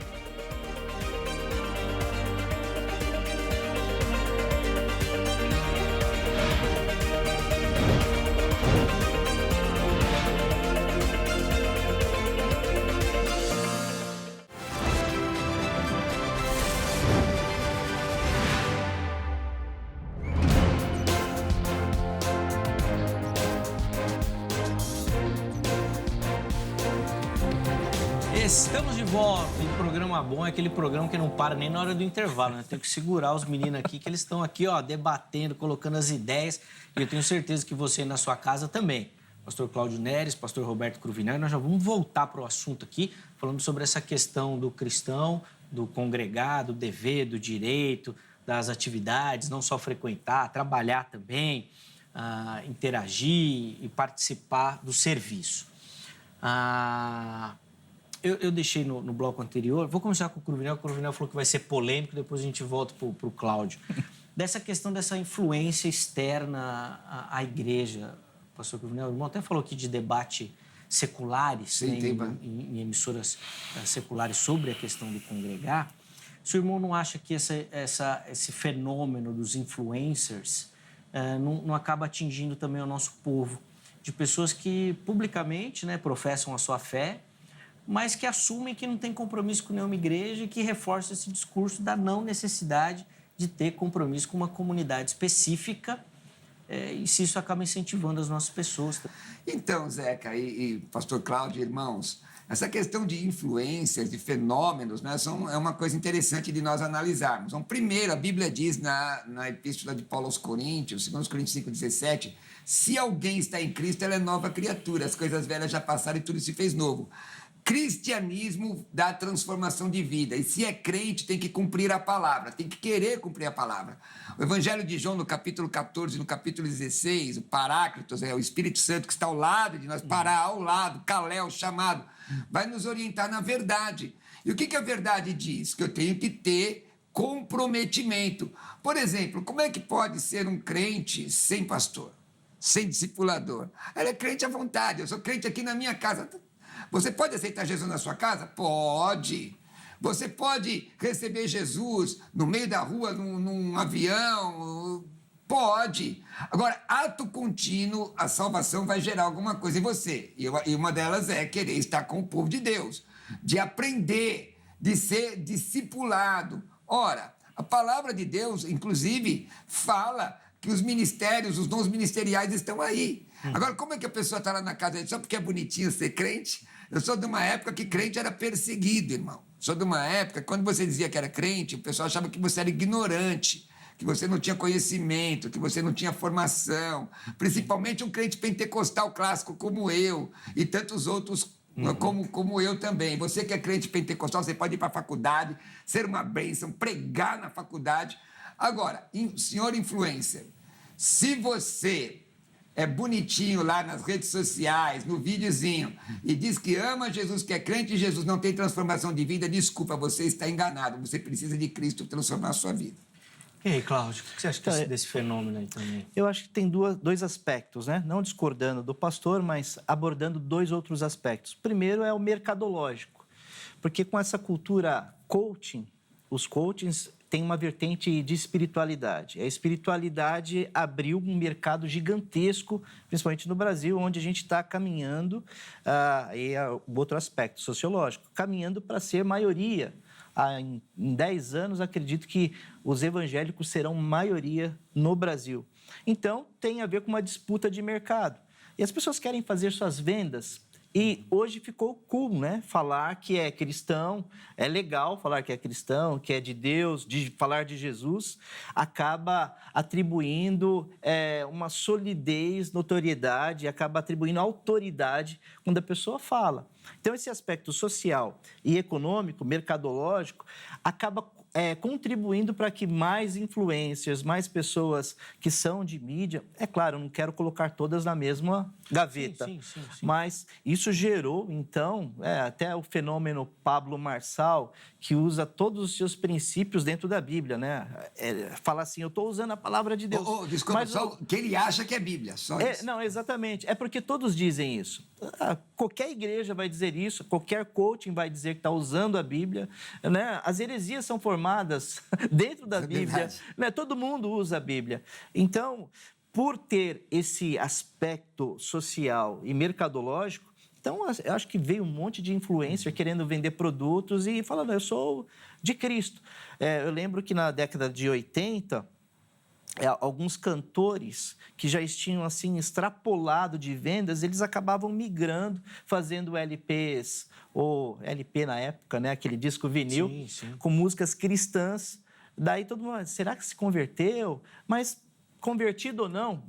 Estamos de volta. E programa bom é aquele programa que não para nem na hora do intervalo, né? Tem que segurar os meninos aqui, que eles estão aqui, ó, debatendo, colocando as ideias. E eu tenho certeza que você aí na sua casa também. Pastor Cláudio Neres, pastor Roberto Cruvinel, nós já vamos voltar para o assunto aqui, falando sobre essa questão do cristão, do congregar, do dever, do direito, das atividades, não só frequentar, trabalhar também, interagir e participar do serviço. Eu deixei no bloco anterior, vou começar com o Cruvinel falou que vai ser polêmico, depois a gente volta para o Cláudio. Dessa questão dessa influência externa à igreja, pastor Cruvinel, o irmão até falou aqui de debate seculares, sim, né, em emissoras seculares sobre a questão do congregar. Se o irmão não acha que esse fenômeno dos influencers não acaba atingindo também o nosso povo, de pessoas que publicamente, né, professam a sua fé, mas que assumem que não tem compromisso com nenhuma igreja e que reforçam esse discurso da não necessidade de ter compromisso com uma comunidade específica, e se isso acaba incentivando as nossas pessoas. Então, Zeca e pastor Cláudio, irmãos, essa questão de influências, de fenômenos, né, é uma coisa interessante de nós analisarmos. Então, primeiro, a Bíblia diz na Epístola de Paulo aos Coríntios, 2 Coríntios 5,17, se alguém está em Cristo, ela é nova criatura, as coisas velhas já passaram e tudo se fez novo. Cristianismo dá transformação de vida. E se é crente, tem que cumprir a palavra, tem que querer cumprir a palavra. O Evangelho de João, no capítulo 14, no capítulo 16, o Paráclitos, o Espírito Santo que está ao lado de nós, ao lado, Caléu, chamado, vai nos orientar na verdade. E o que a verdade diz? Que eu tenho que ter comprometimento. Por exemplo, como é que pode ser um crente sem pastor, sem discipulador? Ela é crente à vontade, eu sou crente aqui na minha casa. Você pode aceitar Jesus na sua casa? Pode. Você pode receber Jesus no meio da rua, num avião? Pode. Agora, ato contínuo, a salvação vai gerar alguma coisa em você. E uma delas é querer estar com o povo de Deus, de aprender, de ser discipulado. Ora, a palavra de Deus, inclusive, fala que os ministérios, os dons ministeriais estão aí. Agora, como é que a pessoa está lá na casa só porque é bonitinho ser crente? Eu sou de uma época que crente era perseguido, irmão. Sou de uma época que, quando você dizia que era crente, o pessoal achava que você era ignorante, que você não tinha conhecimento, que você não tinha formação. Principalmente um crente pentecostal clássico como eu e tantos outros como eu também. Você que é crente pentecostal, você pode ir para a faculdade, ser uma bênção, pregar na faculdade. Agora, senhor influencer, se você é bonitinho lá nas redes sociais, no videozinho, e diz que ama Jesus, que é crente em Jesus, não tem transformação de vida, desculpa, você está enganado. Você precisa de Cristo transformar a sua vida. E aí, Cláudio, o que você acha desse fenômeno aí também? Eu acho que tem dois aspectos, né? Não discordando do pastor, mas abordando dois outros aspectos. Primeiro é o mercadológico, porque com essa cultura coaching, os coachings têm uma vertente de espiritualidade. A espiritualidade abriu um mercado gigantesco, principalmente no Brasil, onde a gente está caminhando, e é o outro aspecto sociológico, caminhando para ser maioria. Em 10 anos, acredito que os evangélicos serão maioria no Brasil. Então, tem a ver com uma disputa de mercado. E as pessoas querem fazer suas vendas. E hoje ficou cool, né? Falar que é cristão, é legal falar que é cristão, que é de Deus, falar de Jesus, acaba atribuindo uma solidez, notoriedade, acaba atribuindo autoridade quando a pessoa fala. Então, esse aspecto social e econômico, mercadológico, acaba contribuindo para que mais influencers, mais pessoas que são de mídia, é claro, eu não quero colocar todas na mesma gaveta, sim. mas isso gerou, então, até o fenômeno Pablo Marçal, que usa todos os seus princípios dentro da Bíblia, né? Fala assim, eu estou usando a palavra de Deus. Desculpa, mas só que ele acha que é Bíblia, só isso. Não, exatamente. É porque todos dizem isso. Qualquer igreja vai dizer isso, qualquer coaching vai dizer que está usando a Bíblia, né? As heresias são formadas dentro da Bíblia, né? Todo mundo usa a Bíblia. Então, por ter esse aspecto social e mercadológico, então, eu acho que veio um monte de influencer querendo vender produtos e falando, eu sou de Cristo. Eu lembro que na década de 80, alguns cantores que já tinham assim extrapolado de vendas, eles acabavam migrando, fazendo LPs, ou LP na época, né? Aquele disco vinil, sim. com músicas cristãs. Daí todo mundo, será que se converteu? Mas convertido ou não,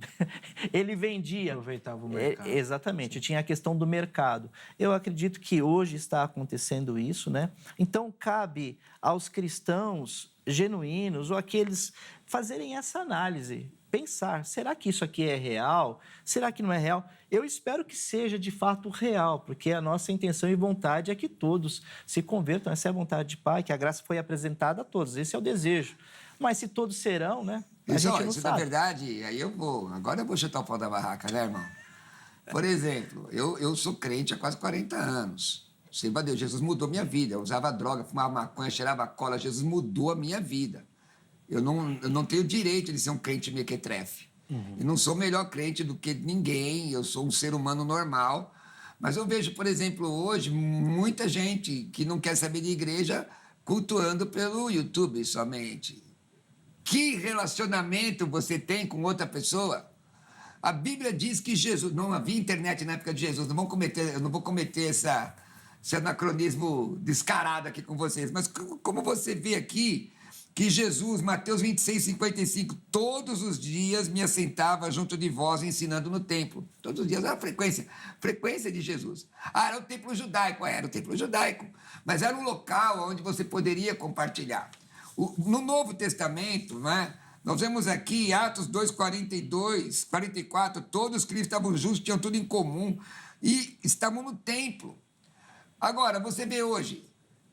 ele vendia. Aproveitava o mercado. Exatamente, Sim. tinha a questão do mercado. Eu acredito que hoje está acontecendo isso, né? Então, cabe aos cristãos genuínos ou aqueles fazerem essa análise, pensar, será que isso aqui é real? Será que não é real? Eu espero que seja de fato real, porque a nossa intenção e vontade é que todos se convertam. Essa é a vontade de Pai, que a graça foi apresentada a todos. Esse é o desejo. Mas se todos serão, né? A gente não Isso, sabe. na verdade, agora eu vou chutar o pau da barraca, né, irmão? Por exemplo, eu sou crente há quase 40 anos. Sirva a Deus, Jesus mudou minha vida. Eu usava droga, fumava maconha, cheirava cola. Jesus mudou a minha vida. Eu não tenho direito de ser um crente mequetrefe. Eu não sou melhor crente do que ninguém, eu sou um ser humano normal. Mas eu vejo, por exemplo, hoje, muita gente que não quer saber de igreja cultuando pelo YouTube somente. Que relacionamento você tem com outra pessoa? A Bíblia diz que Jesus... Não havia internet na época de Jesus, eu não vou cometer esse anacronismo descarado aqui com vocês, mas como você vê aqui, que Jesus, Mateus 26, 55, todos os dias me assentava junto de vós ensinando no templo. Todos os dias era a frequência de Jesus. Era o templo judaico, era o templo judaico, mas era um local onde você poderia compartilhar. No Novo Testamento, né, nós vemos aqui Atos 2, 42, 44, todos os cristãos estavam juntos, tinham tudo em comum e estavam no templo. Agora, você vê hoje,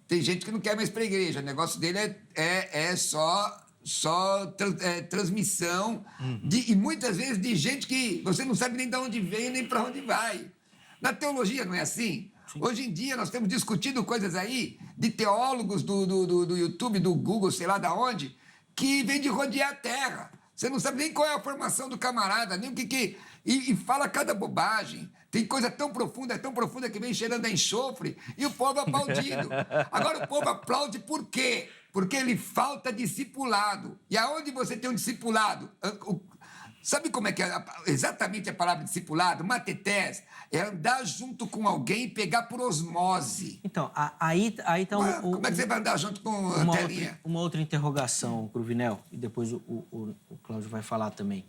tem gente que não quer mais para a igreja, o negócio dele é só transmissão, e muitas vezes de gente que você não sabe nem de onde veio nem para onde vai. Na teologia não é assim? Sim. Hoje em dia nós temos discutido coisas aí de teólogos do YouTube, do Google, sei lá de onde, que vem de rodear a terra. Você não sabe nem qual é a formação do camarada, nem o que... E fala cada bobagem. Tem coisa tão profunda que vem cheirando a enxofre e o povo aplaudindo. Agora, o povo aplaude por quê? Porque ele falta discipulado. E aonde você tem um discipulado? Sabe como é que é exatamente a palavra discipulado? Matetés é andar junto com alguém e pegar por osmose. Então, aí tá como é que você vai andar junto com a telinha? Uma outra interrogação, Cruvinel, e depois o Cláudio vai falar também.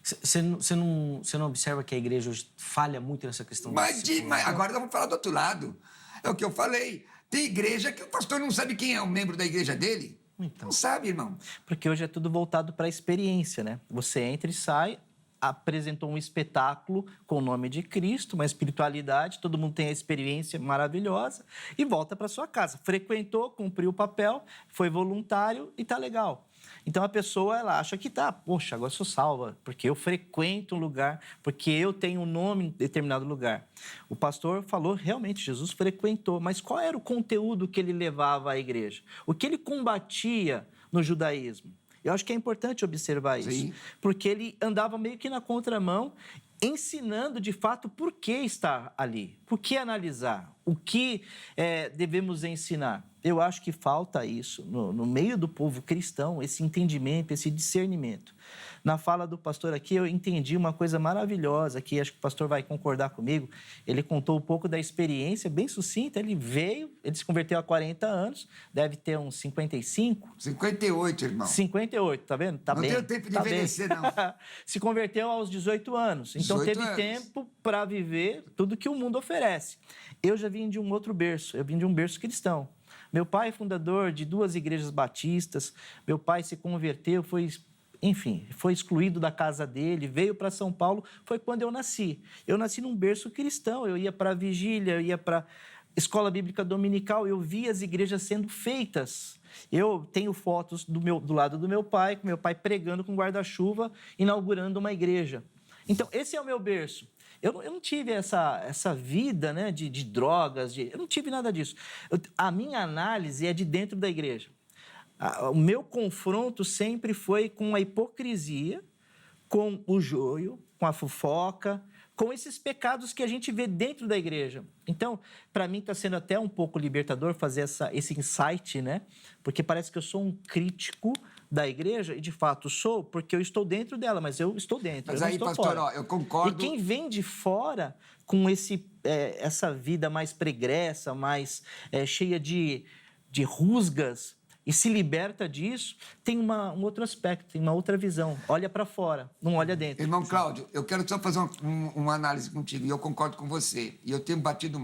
Você não observa que a igreja hoje falha muito nessa questão? Mas agora nós vamos falar do outro lado. É o que eu falei. Tem igreja que o pastor não sabe quem é o membro da igreja dele. Então, não sabe, irmão. Porque hoje é tudo voltado para a experiência, né? Você entra e sai, apresentou um espetáculo com o nome de Cristo, uma espiritualidade, todo mundo tem a experiência maravilhosa e volta para sua casa. Frequentou, cumpriu o papel, foi voluntário e tá legal. Então, a pessoa, ela acha que poxa, agora eu sou salva, porque eu frequento um lugar, porque eu tenho um nome em determinado lugar. O pastor falou, realmente, Jesus frequentou, mas qual era o conteúdo que ele levava à igreja? O que ele combatia no judaísmo? Eu acho que é importante observar isso, Sim. porque ele andava meio que na contramão, ensinando, de fato, por que estar ali, por que analisar, o que devemos ensinar. Eu acho que falta isso no meio do povo cristão, esse entendimento, esse discernimento. Na fala do pastor aqui, eu entendi uma coisa maravilhosa, que acho que o pastor vai concordar comigo. Ele contou um pouco da experiência, bem sucinta. Ele se converteu há 40 anos, deve ter uns 55. 58, irmão. 58, tá vendo? Tá não bem. Não tenho tempo de envelhecer, não. Se converteu aos 18 anos. Então, 18 teve anos. tempo para viver tudo que o mundo oferece. Eu já vim de um outro berço, eu vim de um berço cristão. Meu pai é fundador de 2 igrejas batistas, meu pai se converteu, foi excluído da casa dele, veio para São Paulo, foi quando eu nasci. Eu nasci num berço cristão, eu ia para a vigília, eu ia para escola bíblica dominical, eu via as igrejas sendo feitas. Eu tenho fotos do lado do meu pai, com meu pai pregando com guarda-chuva, inaugurando uma igreja. Então, esse é o meu berço. Eu não tive essa vida, né, de drogas, eu não tive nada disso. A minha análise é de dentro da igreja. O meu confronto sempre foi com a hipocrisia, com o joio, com a fofoca, com esses pecados que a gente vê dentro da igreja. Então, para mim, está sendo até um pouco libertador fazer esse insight, né? Porque parece que eu sou um crítico da igreja, e de fato sou, porque eu estou dentro dela, mas eu estou dentro, mas eu aí, não estou pastor, fora. Ó, eu concordo. E quem vem de fora com essa vida mais pregressa, mais cheia de rusgas, e se liberta disso, tem um outro aspecto, tem uma outra visão. Olha para fora, não olha dentro. Irmão Cláudio, eu quero só fazer uma análise contigo, e eu concordo com você. E eu tenho batido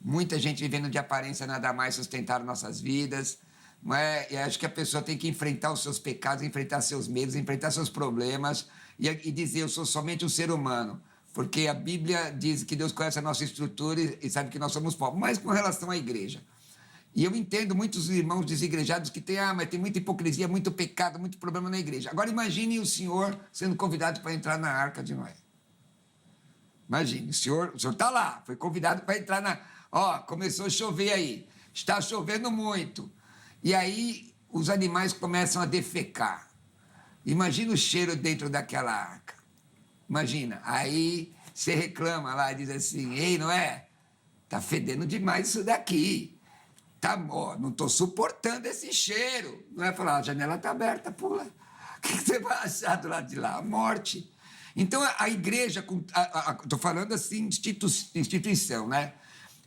muita gente vivendo de aparência nada mais sustentar nossas vidas. Não é? E acho que a pessoa tem que enfrentar os seus pecados, enfrentar seus medos, enfrentar seus problemas e dizer, eu sou somente um ser humano. Porque a Bíblia diz que Deus conhece a nossa estrutura e sabe que nós somos pobres. Mas com relação à igreja. E eu entendo muitos irmãos desigrejados que têm, mas tem muita hipocrisia, muito pecado, muito problema na igreja. Agora imagine o senhor sendo convidado para entrar na Arca de Noé. Imagine, o senhor está lá, foi convidado para entrar na... começou a chover aí, está chovendo muito. E aí os animais começam a defecar. Imagina o cheiro dentro daquela arca. Imagina. Aí você reclama lá e diz assim, ei, Noé, tá fedendo demais isso daqui. Tá, ó, não tô suportando esse cheiro. Noé fala, a janela tá aberta, pula. O que você vai achar do lado de lá? A morte. Então, a igreja, estou falando assim, instituição, né?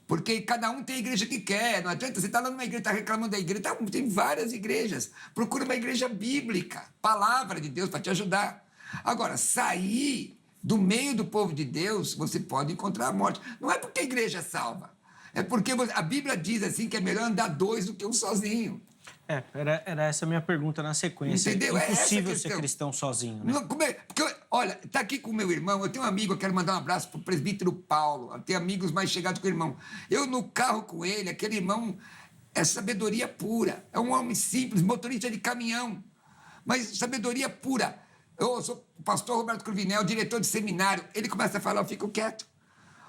Porque cada um tem a igreja que quer. Não adianta, você está lá numa igreja, está reclamando da igreja. Tem várias igrejas. Procura uma igreja bíblica, palavra de Deus para te ajudar. Agora, sair do meio do povo de Deus, você pode encontrar a morte. Não é porque a igreja é salva. É porque a Bíblia diz assim que é melhor andar dois do que um sozinho. Era essa a minha pergunta na sequência. Entendeu? É impossível ser cristão sozinho, né? Não, porque, olha, tá aqui com o meu irmão, eu tenho um amigo, eu quero mandar um abraço pro presbítero Paulo, eu tenho amigos mais chegados com o irmão. Eu no carro com ele, aquele irmão é sabedoria pura, é um homem simples, motorista de caminhão, mas sabedoria pura. Eu sou o pastor Roberto Cruvinel, diretor de seminário, ele começa a falar, eu fico quieto,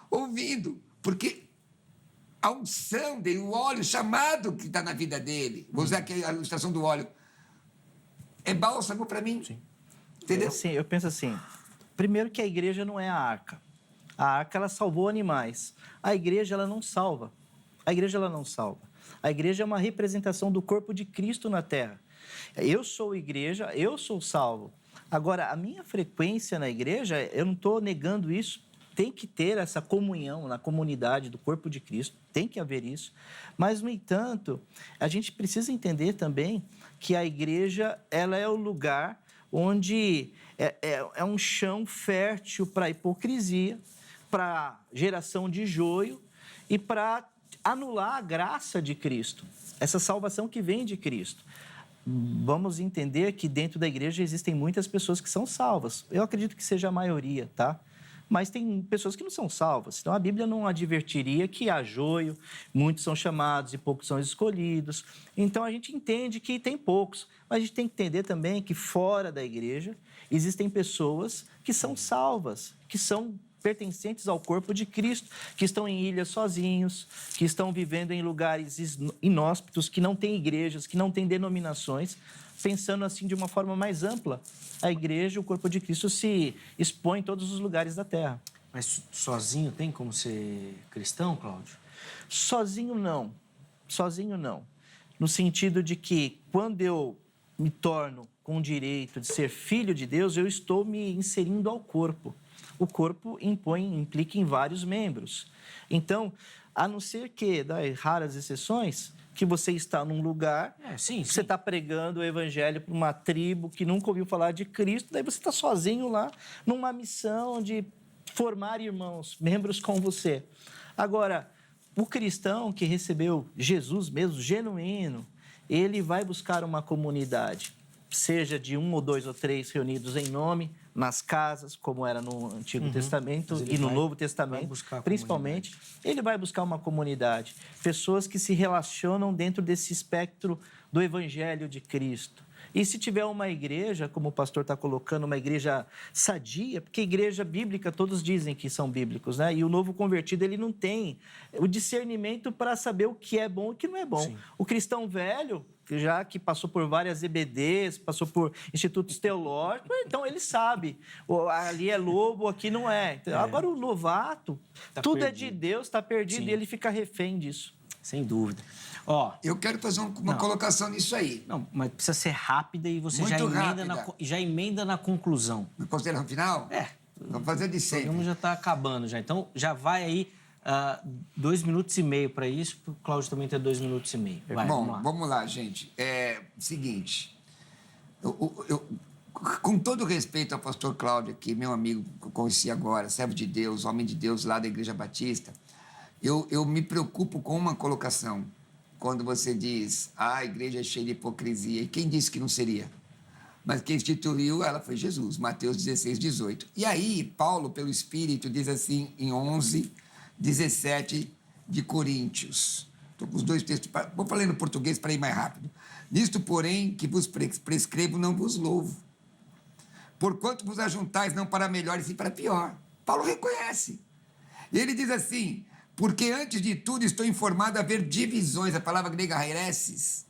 ouvindo, porque a unção dele, o óleo chamado que está na vida dele, vou usar aqui a ilustração do óleo, é bálsamo para mim. Sim. Entendeu? Eu penso assim, primeiro que a igreja não é a arca. A arca, ela salvou animais. A igreja, ela não salva. A igreja, ela não salva. A igreja é uma representação do corpo de Cristo na terra. Eu sou igreja, eu sou salvo. Agora, a minha frequência na igreja, eu não estou negando isso, tem que ter essa comunhão na comunidade do corpo de Cristo, tem que haver isso. Mas, no entanto, a gente precisa entender também que a igreja, ela é o lugar onde é um chão fértil para a hipocrisia, para geração de joio e para anular a graça de Cristo, essa salvação que vem de Cristo. Vamos entender que dentro da igreja existem muitas pessoas que são salvas. Eu acredito que seja a maioria, tá? Mas tem pessoas que não são salvas. Então, a Bíblia não advertiria que há joio, muitos são chamados e poucos são escolhidos. Então, a gente entende que tem poucos. Mas a gente tem que entender também que fora da igreja existem pessoas que são salvas, que são pertencentes ao corpo de Cristo, que estão em ilhas sozinhos, que estão vivendo em lugares inóspitos, que não têm igrejas, que não têm denominações. Pensando assim de uma forma mais ampla, a igreja, o corpo de Cristo, se expõe em todos os lugares da terra. Mas sozinho tem como ser cristão, Cláudio? Sozinho não. Sozinho não. No sentido de que quando eu me torno com o direito de ser filho de Deus, eu estou me inserindo ao corpo. O corpo implica em vários membros. Então, a não ser que, das raras exceções, que você está num lugar, você está pregando o evangelho para uma tribo que nunca ouviu falar de Cristo, daí você está sozinho lá, numa missão de formar irmãos, membros com você. Agora, o cristão que recebeu Jesus mesmo, genuíno, ele vai buscar uma comunidade, seja de 1 ou 2 ou 3 reunidos em nome, nas casas, como era no Antigo Testamento e no Novo Testamento, principalmente, ele vai buscar uma comunidade, pessoas que se relacionam dentro desse espectro do Evangelho de Cristo. E se tiver uma igreja, como o pastor está colocando, uma igreja sadia, porque igreja bíblica, todos dizem que são bíblicos, né? E o novo convertido, ele não tem o discernimento para saber o que é bom e o que não é bom. Sim. O cristão velho, já que passou por várias EBDs, passou por institutos teológicos, então ele sabe, ali é lobo, aqui não é. Agora o novato, tudo perdido. É de Deus, está perdido. Sim. E ele fica refém disso. Sem dúvida. Eu quero fazer uma colocação nisso aí. Não, mas precisa ser rápida e você já emenda na conclusão. Na consideração final? Vamos fazer de sempre. O programa já está acabando já. Então, já vai aí 2 minutos e meio para isso, para o Cláudio também ter 2 minutos e meio. Vai, vamos lá, gente. Seguinte, com todo respeito ao pastor Cláudio aqui, meu amigo que eu conheci agora, servo de Deus, homem de Deus lá da Igreja Batista, eu me preocupo com uma colocação. Quando você diz, a igreja é cheia de hipocrisia. E quem disse que não seria? Mas quem instituiu ela foi Jesus, Mateus 16, 18. E aí, Paulo, pelo Espírito, diz assim em 11, 17 de Coríntios. Estou com os 2 textos, vou falar no português para ir mais rápido. Nisto, porém, que vos prescrevo, não vos louvo. Porquanto vos ajuntais não para melhor, e sim para pior. Paulo reconhece. E ele diz assim... Porque, antes de tudo, estou informado a haver divisões, a palavra grega haireses,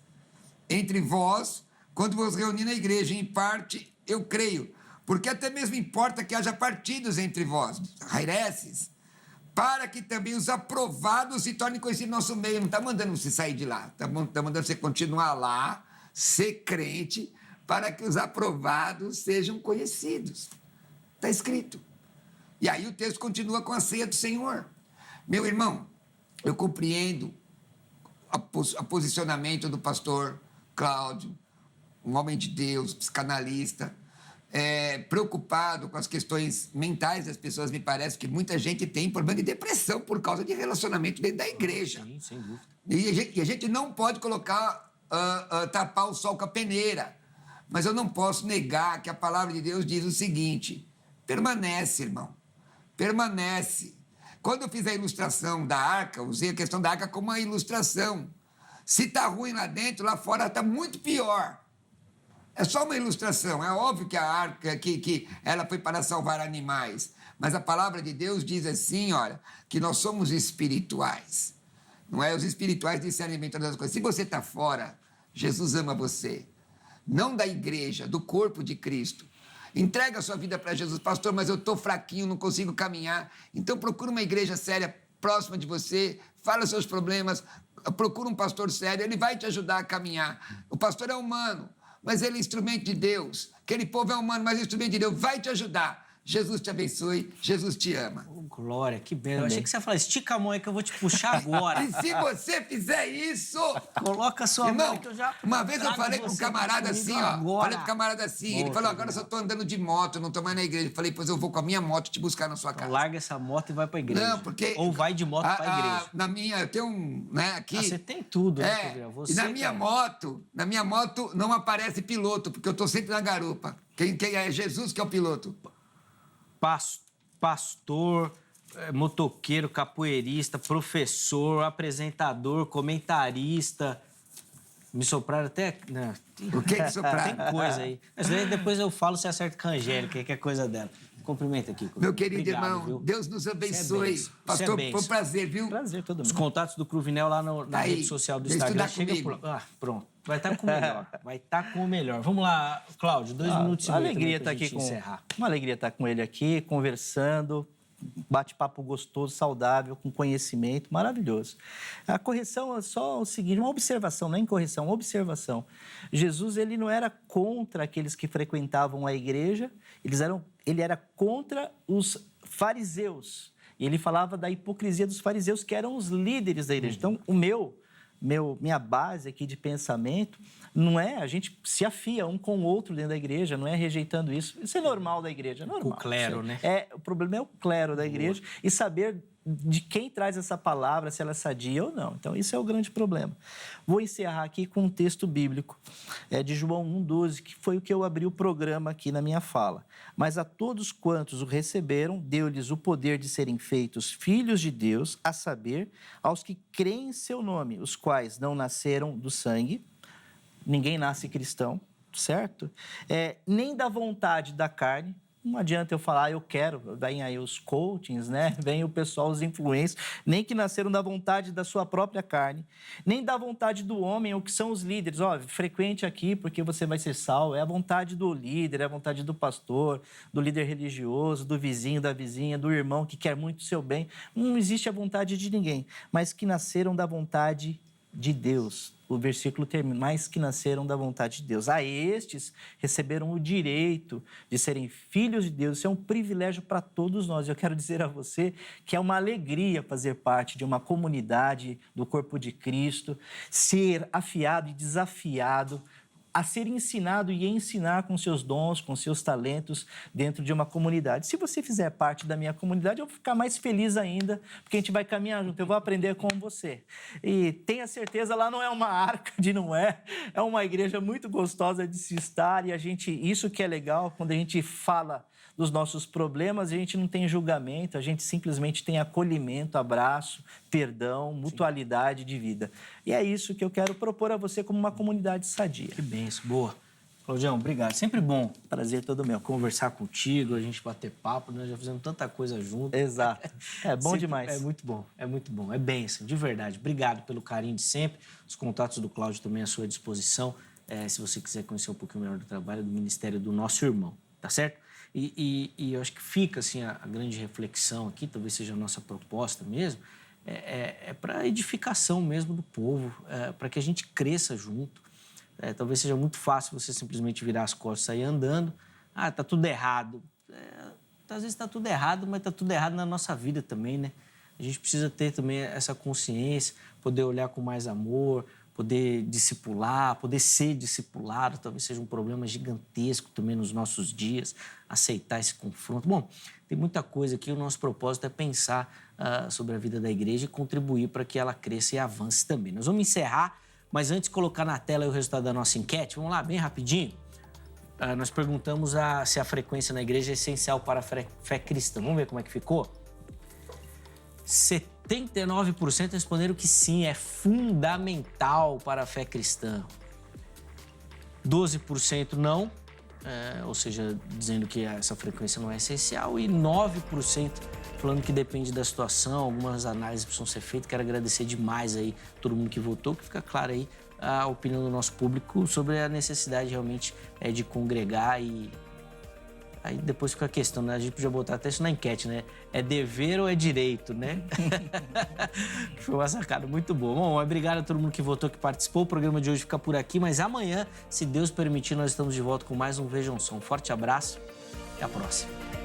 entre vós, quando vos reuni na igreja, em parte eu creio, porque até mesmo importa que haja partidos entre vós, Heireses, para que também os aprovados se tornem conhecidos no nosso meio. Não está mandando você sair de lá, está mandando você continuar lá, ser crente, para que os aprovados sejam conhecidos. Está escrito. E aí o texto continua com a ceia do Senhor. Meu irmão, eu compreendo o posicionamento do pastor Cláudio, um homem de Deus, psicanalista, preocupado com as questões mentais das pessoas. Me parece que muita gente tem problema de depressão por causa de relacionamento dentro da igreja. Sim, sem dúvida. E a gente não pode tapar o sol com a peneira. Mas eu não posso negar que a palavra de Deus diz o seguinte: permanece, irmão, permanece. Quando eu fiz a ilustração da arca, usei a questão da arca como uma ilustração. Se está ruim lá dentro, lá fora está muito pior. É só uma ilustração. É óbvio que a arca, que ela foi para salvar animais. Mas a palavra de Deus diz assim, olha, que nós somos espirituais. Não é? Os espirituais discernem todas as coisas. Se você está fora, Jesus ama você. Não da igreja, do corpo de Cristo. Entrega a sua vida para Jesus. Pastor, mas eu estou fraquinho, não consigo caminhar. Então procura uma igreja séria próxima de você, fala os seus problemas, procura um pastor sério, ele vai te ajudar a caminhar. O pastor é humano, mas ele é instrumento de Deus. Aquele povo é humano, mas é instrumento de Deus, vai te ajudar. Jesus te abençoe, Jesus te ama. Oh, glória, que bem. Eu achei que você ia falar, estica a mão aí que eu vou te puxar agora. E se você fizer isso... Coloca a sua irmão, mão que eu já... uma vez eu falei com um camarada assim, ó. Agora. Falei pro camarada assim, ele falou, agora eu só tô andando de moto, não tô mais na igreja. Eu falei, pois eu vou com a minha moto te buscar na sua casa. Larga essa moto e vai pra igreja. Não, porque... Ou vai de moto pra igreja. Na minha, eu tenho um, né, aqui... Você tem tudo, né, e na minha moto não aparece piloto, porque eu tô sempre na garupa. Quem é Jesus que é o piloto? Pastor, motoqueiro, capoeirista, professor, apresentador, comentarista. Me sopraram até... Não, O que sopraram? Tem coisa aí. Mas aí depois eu falo se acerta com a Angélica, que é coisa dela. Cumprimenta aqui. Meu querido Obrigado, irmão, viu? Deus nos abençoe. Isso é Pastor, bênção. foi um prazer, viu? Prazer todo mundo. Os contatos do Cruvinel lá na Aí, rede social do vem Instagram. estudar comigo. Pronto. Vai estar com o melhor. Vai estar com o melhor. Vamos lá, Cláudio, 2 minutos e meio. Alegria estar aqui uma alegria estar com ele aqui, conversando, bate-papo gostoso, saudável, com conhecimento, maravilhoso. A correção é só o seguinte, uma observação, não é incorreção, uma observação. Jesus, ele não era contra aqueles que frequentavam a igreja, ele era contra os fariseus. E ele falava da hipocrisia dos fariseus, que eram os líderes da igreja. Então, minha base aqui de pensamento não é a gente se afia um com o outro dentro da igreja, não é rejeitando isso. Isso é normal da igreja, é normal. O clero, né? O problema é o clero da igreja e saber de quem traz essa palavra, se ela é sadia ou não. Então, isso é o grande problema. Vou encerrar aqui com um texto bíblico de João 1,12, que foi o que eu abri o programa aqui na minha fala. Mas a todos quantos o receberam, deu-lhes o poder de serem feitos filhos de Deus, a saber, aos que creem em seu nome, os quais não nasceram do sangue, ninguém nasce cristão, certo? Nem da vontade da carne. Não adianta eu falar, eu quero, vem aí os coachings, né? Vem o pessoal, os influencers, nem que nasceram da vontade da sua própria carne, nem da vontade do homem, ou que são os líderes. Frequente aqui porque você vai ser salvo. É a vontade do líder, é a vontade do pastor, do líder religioso, do vizinho, da vizinha, do irmão que quer muito o seu bem. Não existe a vontade de ninguém, mas que nasceram da vontade de Deus. O versículo termina, mas que nasceram da vontade de Deus. A estes receberam o direito de serem filhos de Deus. Isso é um privilégio para todos nós. Eu quero dizer a você que é uma alegria fazer parte de uma comunidade do corpo de Cristo, ser afiado e desafiado, a ser ensinado e ensinar com seus dons, com seus talentos dentro de uma comunidade. Se você fizer parte da minha comunidade, eu vou ficar mais feliz ainda, porque a gente vai caminhar junto, eu vou aprender com você. E tenha certeza, lá não é uma arca de Noé, é uma igreja muito gostosa de se estar, e isso que é legal, quando a gente fala dos nossos problemas, a gente não tem julgamento, a gente simplesmente tem acolhimento, abraço, perdão, mutualidade de vida. E é isso que eu quero propor a você como uma comunidade sadia. Que benção, boa. Claudião, obrigado. Sempre bom Prazer todo meu. conversar contigo, a gente bater papo, nós já fizemos tanta coisa junto. Exato. É bom demais. É muito bom, é bênção, de verdade. Obrigado pelo carinho de sempre. Os contatos do Cláudio também à sua disposição. se você quiser conhecer um pouquinho melhor do trabalho do ministério do nosso irmão, tá certo? E eu acho que fica assim a grande reflexão aqui, talvez seja a nossa proposta mesmo, para edificação mesmo do povo, para que a gente cresça junto. Talvez seja muito fácil você simplesmente virar as costas e sair andando. Ah, tá tudo errado. Às vezes tá tudo errado, mas tá tudo errado na nossa vida também, né? A gente precisa ter também essa consciência, poder olhar com mais amor, poder discipular, poder ser discipulado, talvez seja um problema gigantesco também nos nossos dias, aceitar esse confronto. Bom, tem muita coisa aqui, o nosso propósito é pensar sobre a vida da igreja e contribuir para que ela cresça e avance também. Nós vamos encerrar, mas antes de colocar na tela o resultado da nossa enquete, vamos lá, bem rapidinho. Nós perguntamos se a frequência na igreja é essencial para a fé cristã. Vamos ver como é que ficou? 79% responderam que sim, é fundamental para a fé cristã. 12% não, ou seja, dizendo que essa frequência não é essencial. E 9% falando que depende da situação, algumas análises precisam ser feitas. Quero agradecer demais aí todo mundo que votou, que fica claro aí a opinião do nosso público sobre a necessidade realmente de congregar. E aí depois fica a questão, né? A gente podia botar até isso na enquete, né? É dever ou é direito, né? Foi uma sacada muito boa. Bom, obrigado a todo mundo que votou, que participou. O programa de hoje fica por aqui, mas amanhã, se Deus permitir, nós estamos de volta com mais um Vejam Só. Um forte abraço e até a próxima.